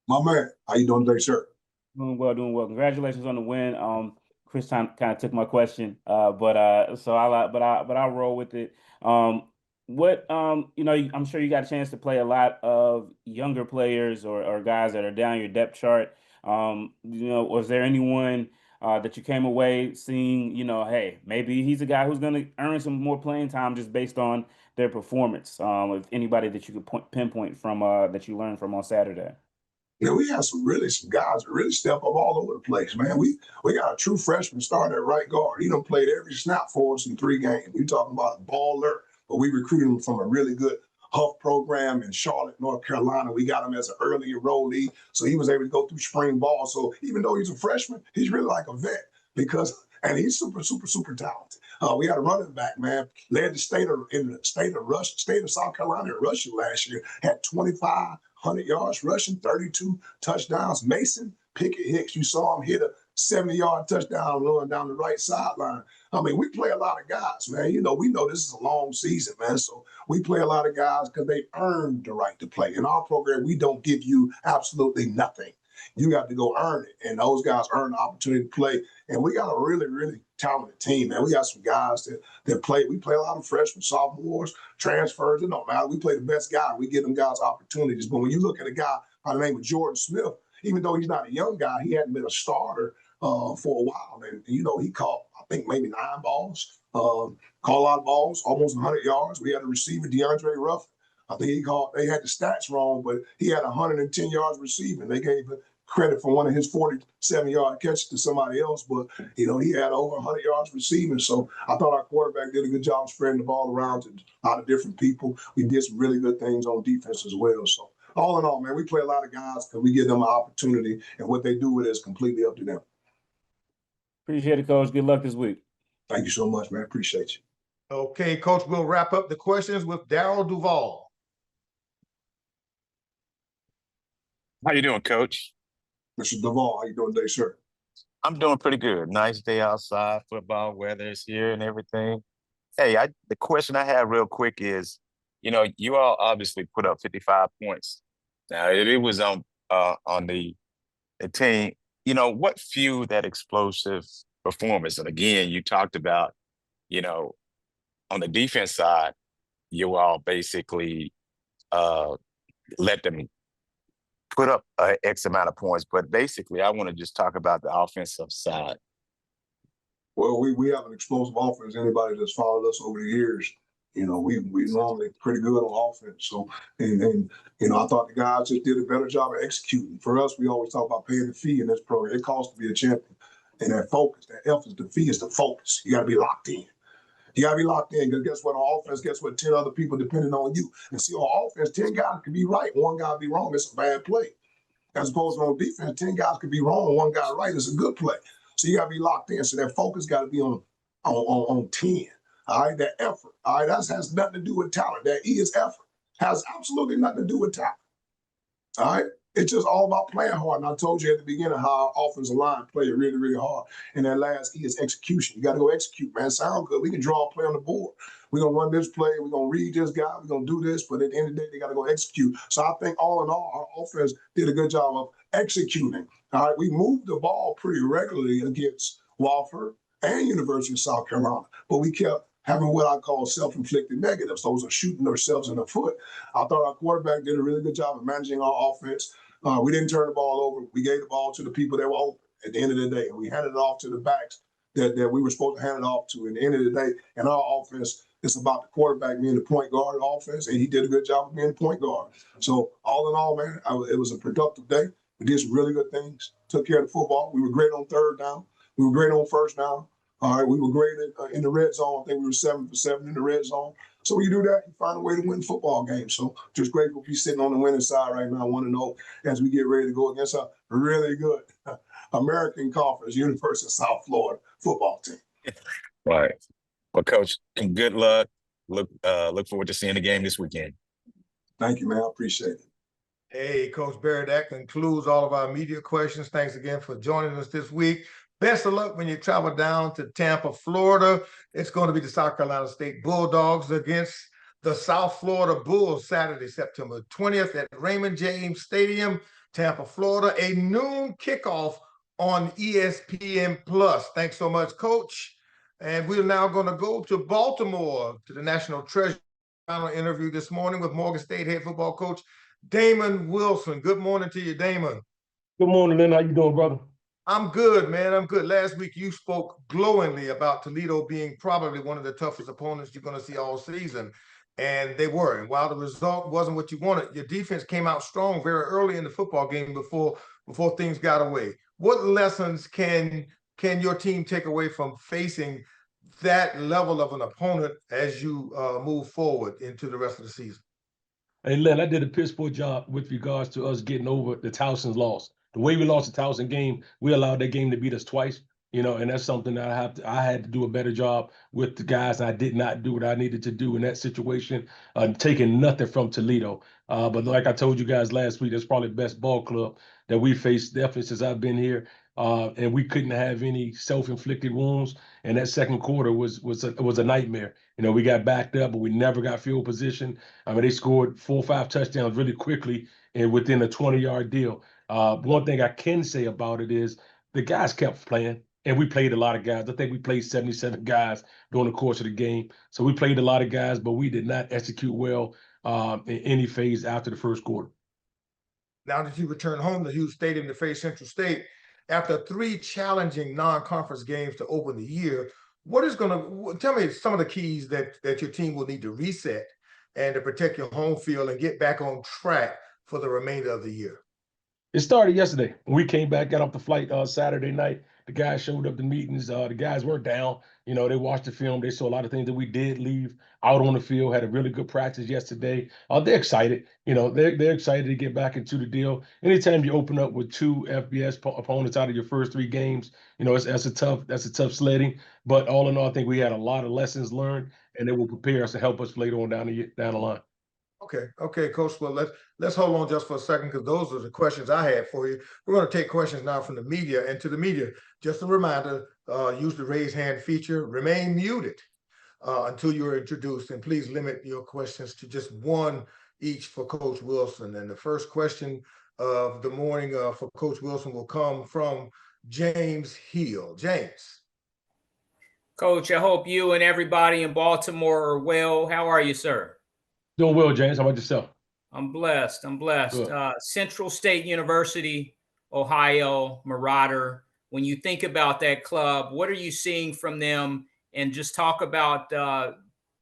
My man, how you doing today, sir? Doing well, doing well. Congratulations on the win. Chris kind of took my question, but I'll roll with it. I'm sure you got a chance to play a lot of younger players or guys that are down your depth chart. Was there anyone that you came away seeing, hey, maybe he's a guy who's going to earn some more playing time just based on their performance? If anybody that you could pinpoint from that you learned from on Saturday. We had some guys that really step up all over the place, man. We got a true freshman starting at right guard. He done played every snap for us in 3 games. We talking about a baller, but we recruited him from a really good Huff program in Charlotte, North Carolina. We got him as an early enrollee, so he was able to go through spring ball. So even though he's a freshman, he's really like a vet and he's super, super, super talented. We had a running back, man, led the state of South Carolina in rushing last year, had 2,500 yards rushing, 32 touchdowns. Mason Pickett Hicks, you saw him hit a 70-yard touchdown run down the right sideline. I mean, we play a lot of guys, man. We know this is a long season, man. So we play a lot of guys because they earned the right to play. In our program, we don't give you absolutely nothing. You got to go earn it. And those guys earn the opportunity to play. And we got a really, really talented team, man. We got some guys that play. We play a lot of freshmen, sophomores, transfers. It don't matter. We play the best guy. We give them guys opportunities. But when you look at a guy by the name of Jordan Smith, even though he's not a young guy, he hadn't been a starter for a while. And, he caught, I think, maybe 9 balls, caught a lot of balls, almost 100 yards. We had a receiver, DeAndre Ruff. I think they had the stats wrong, but he had 110 yards receiving. They gave credit for one of his 47-yard catches to somebody else, but, he had over 100 yards receiving. So I thought our quarterback did a good job spreading the ball around to a lot of different people. We did some really good things on defense as well. So all in all, man, we play a lot of guys because we give them an opportunity, and what they do with it is completely up to them. Appreciate it, Coach. Good luck this week. Thank you so much, man. Appreciate you. Okay, Coach, we'll wrap up the questions with Darryl Duval. How you doing, Coach? Mr. Duval, how you doing today, sir? I'm doing pretty good. Nice day outside, football weather is here and everything. Hey, the question I have real quick is, you all obviously put up 55 points. Now, it was on the team. What fueled that explosive performance? And again, you talked about, on the defense side, you all basically let them put up X amount of points. But basically, I want to just talk about the offensive side. Well, we have an explosive offense. Anybody that's followed us over the years, You know, we normally pretty good on offense. So, and you know, I thought the guys just did a better job of executing. For us, we always talk about paying the fee in this program. It costs to be a champion. And that focus, that F is the fee is the focus. You got to be locked in. You got to be locked in because guess what? On offense, guess what? 10 other people depending on you. And see, on offense, 10 guys can be right, one guy be wrong. It's a bad play. As opposed to on defense, 10 guys could be wrong, one guy right. It's a good play. So you got to be locked in. So that focus got to be on 10. All right, that effort. All right, that has nothing to do with talent. That E is effort. Has absolutely nothing to do with talent. All right, it's just all about playing hard. And I told you at the beginning how our offensive line played really, really hard. And that last E is execution. You got to go execute, man. Sound good. We can draw a play on the board. We're going to run this play. We're going to read this guy. We're going to do this. But at the end of the day, they got to go execute. So I think all in all, our offense did a good job of executing. All right, we moved the ball pretty regularly against Wofford and University of South Carolina. But we kept having what I call self-inflicted negatives. Those are shooting ourselves in the foot. I thought our quarterback did a really good job of managing our offense. We didn't turn the ball over. We gave the ball to the people that were open at the end of the day. And we handed it off to the backs that we were supposed to hand it off to. At the end of the day, and our offense, it's about the quarterback being the point guard of the offense, and he did a good job of being the point guard. So all in all, man, it was a productive day. We did some really good things, took care of the football. We were great on third down. We were great on first down. All right, we were great in the red zone. I think we were 7 for 7 in the red zone. So when you do that, you find a way to win football games. So just grateful to be sitting on the winning side right now. I want to know as we get ready to go against a really good American Conference, University of South Florida football team. Right. Well, Coach, and good luck. Look forward to seeing the game this weekend. Thank you, man. I appreciate it. Hey, Coach Barrett, that concludes all of our media questions. Thanks again for joining us this week. Best of luck when you travel down to Tampa, Florida. It's going to be the South Carolina State Bulldogs against the South Florida Bulls Saturday, September 20th at Raymond James Stadium, Tampa, Florida. A noon kickoff on ESPN+. Thanks so much, Coach. And we're now going to go to Baltimore to the National Treasure. Final interview this morning with Morgan State head football coach Damon Wilson. Good morning to you, Damon. Good morning, Lynn. How you doing, brother? I'm good, man. I'm good. Last week, you spoke glowingly about Toledo being probably one of the toughest opponents you're going to see all season, and they were. And while the result wasn't what you wanted, your defense came out strong very early in the football game before things got away. What lessons can your team take away from facing that level of an opponent as you move forward into the rest of the season? Hey, Lynn, I did a piss poor job with regards to us getting over the Towson's loss. The way we lost the Towson game, we allowed that game to beat us twice, and that's something that I had to do a better job with the guys. I did not do what I needed to do in that situation, taking nothing from Toledo. But like I told you guys last week, that's probably the best ball club that we faced definitely since I've been here. And we couldn't have any self-inflicted wounds. And that second quarter was a nightmare. We got backed up, but we never got field position. I mean, they scored 4 or 5 touchdowns really quickly and within a 20-yard deal. One thing I can say about it is the guys kept playing, and we played a lot of guys. I think we played 77 guys during the course of the game. So we played a lot of guys, but we did not execute well in any phase after the first quarter. Now that you return home to Hughes Stadium to face Central State, after 3 challenging non-conference games to open the year, tell me some of the keys that your team will need to reset and to protect your home field and get back on track for the remainder of the year? It started yesterday. We came back, got off the flight Saturday night. The guys showed up to meetings. The guys were down. They watched the film. They saw a lot of things that we did leave out on the field. Had a really good practice yesterday. They're excited. They're excited to get back into the deal. Anytime you open up with 2 FBS opponents out of your first 3 games, that's a tough sledding. But all in all, I think we had a lot of lessons learned, and they will prepare us to help us later on down the line. Okay, Coach. Well, let's hold on just for a second because those are the questions I had for you. We're going to take questions now from the media. And to the media, just a reminder, use the raise hand feature. Remain muted until you're introduced. And please limit your questions to just 1 each for Coach Wilson. And the first question of the morning for Coach Wilson will come from James Hill. James. Coach, I hope you and everybody in Baltimore are well. How are you, sir? Doing well, James. How about yourself? I'm blessed. Central State University, Ohio, Marauder. When you think about that club, what are you seeing from them? And just talk about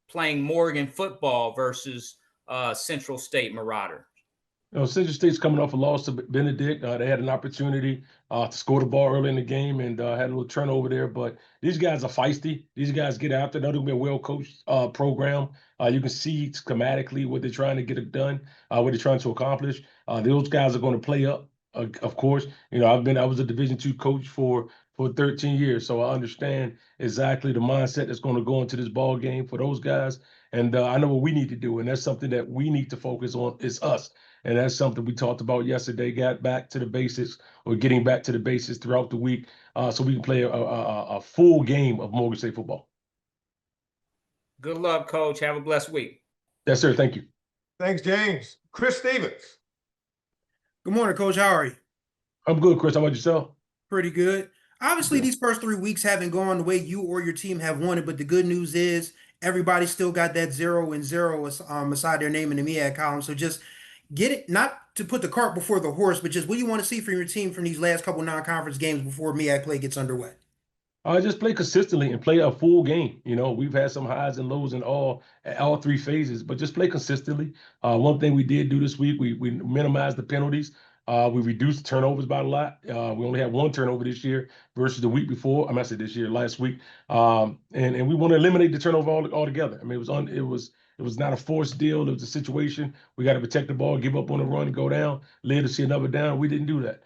playing Morgan football versus Central State Marauder? Central State's coming off a loss to Benedict. They had an opportunity to score the ball early in the game and had a little turnover there. But these guys are feisty. These guys get after it. They're going to be a well-coached program. You can see schematically what they're trying to get it done, what they're trying to accomplish. Those guys are going to play up, of course. I was a Division II coach for 13 years, so I understand exactly the mindset that's going to go into this ball game for those guys. And I know what we need to do, and that's something that we need to focus on is us. And that's something we talked about yesterday, got back to the basics or getting back to the basics throughout the week so we can play a full game of Morgan State football. Good luck, Coach. Have a blessed week. Yes, sir. Thank you. Thanks, James. Chris Stevens. Good morning, Coach. How are you? I'm good, Chris. How about yourself? Pretty good. Obviously, these first 3 weeks haven't gone the way you or your team have wanted, but the good news is everybody still got that 0-0 beside their name in the MEAC column. So just get it, not to put the cart before the horse, but just what do you want to see from your team from these last couple non-conference games before MEAC play gets underway? Just play consistently and play a full game. We've had some highs and lows in all 3 phases, but just play consistently. One thing we did do this week, we minimized the penalties. We reduced turnovers by a lot. We only had 1 turnover this year versus the week before. I said this year, last week. And we want to eliminate the turnover altogether. It was not a forced deal. It was a situation. We got to protect the ball, give up on the run, go down, live to see another down. We didn't do that.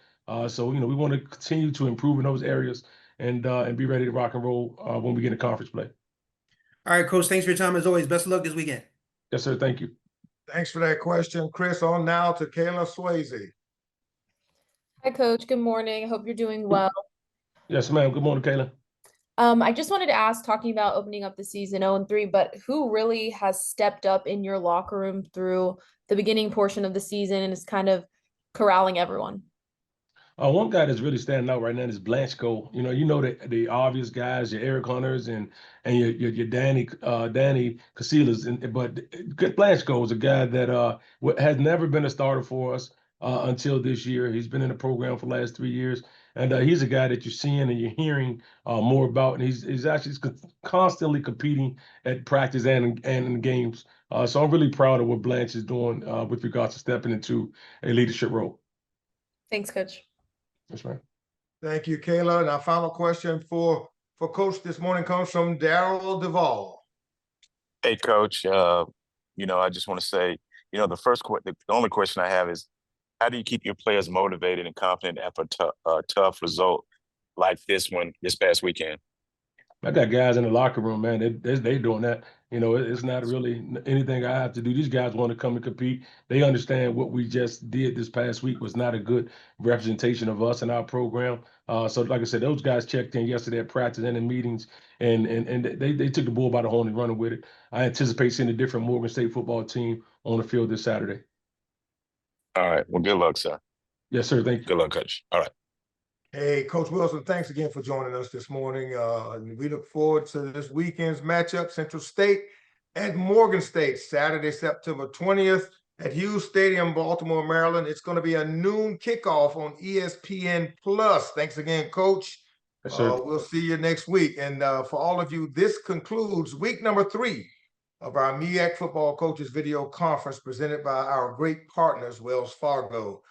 So we want to continue to improve in those areas and be ready to rock and roll when we get in conference play. All right, Coach. Thanks for your time as always. Best of luck this weekend. Yes, sir. Thank you. Thanks for that question, Chris. On now to Kayla Swayze. Hi, Coach. Good morning. I hope you're doing well. Yes, ma'am. Good morning, Kayla. I just wanted to ask, talking about opening up the season 0-3, but who really has stepped up in your locker room through the beginning portion of the season and is kind of corralling everyone? One guy that's really standing out right now is Blanchko. The obvious guys, your Eric Hunters and your Danny Casillas, but Blanchko is a guy that has never been a starter for us until this year. He's been in the program for the last 3 years, and he's a guy that you're seeing and you're hearing more about, and he's actually constantly competing at practice and in games. So I'm really proud of what Blanche is doing with regards to stepping into a leadership role. Thanks, Coach. That's right. Thank you, Kayla. And our final question for Coach this morning comes from Daryl Duvall. Hey, Coach. I just want to say, the only question I have is, how do you keep your players motivated and confident after a tough result like this one this past weekend? I got guys in the locker room, man. They doing that. It's not really anything I have to do. These guys want to come and compete. They understand what we just did this past week was not a good representation of us and our program. So, like I said, those guys checked in yesterday at practice and in meetings, and they took the bull by the horn and running with it. I anticipate seeing a different Morgan State football team on the field this Saturday. All right. Well, good luck, sir. Yes, sir. Thank you. Good luck, Coach. All right. Hey, Coach Wilson, thanks again for joining us this morning. And we look forward to this weekend's matchup, Central State and Morgan State, Saturday, September 20th at Hughes Stadium, Baltimore, Maryland. It's going to be a noon kickoff on ESPN+. Thanks again, Coach. Yes, sir. We'll see you next week. And for all of you, this concludes week number 3 of our MEAC Football Coaches Video Conference presented by our great partners, Wells Fargo.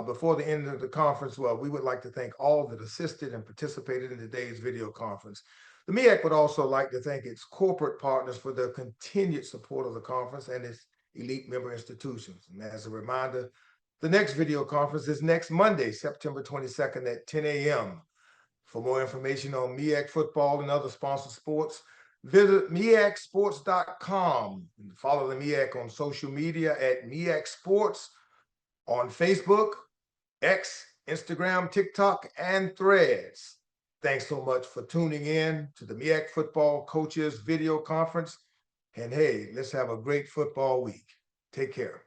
Before the end of the conference, we would like to thank all that assisted and participated in today's video conference. The MEAC would also like to thank its corporate partners for their continued support of the conference and its elite member institutions. And as a reminder, the next video conference is next Monday, September 22nd at 10 a.m. For more information on MEAC football and other sponsored sports, visit MEACsports.com and follow the MEAC on social media at MEAC Sports on Facebook, X, Instagram, TikTok, and Threads. Thanks so much for tuning in to the MEAC Football Coaches Video Conference. And hey, let's have a great football week. Take care.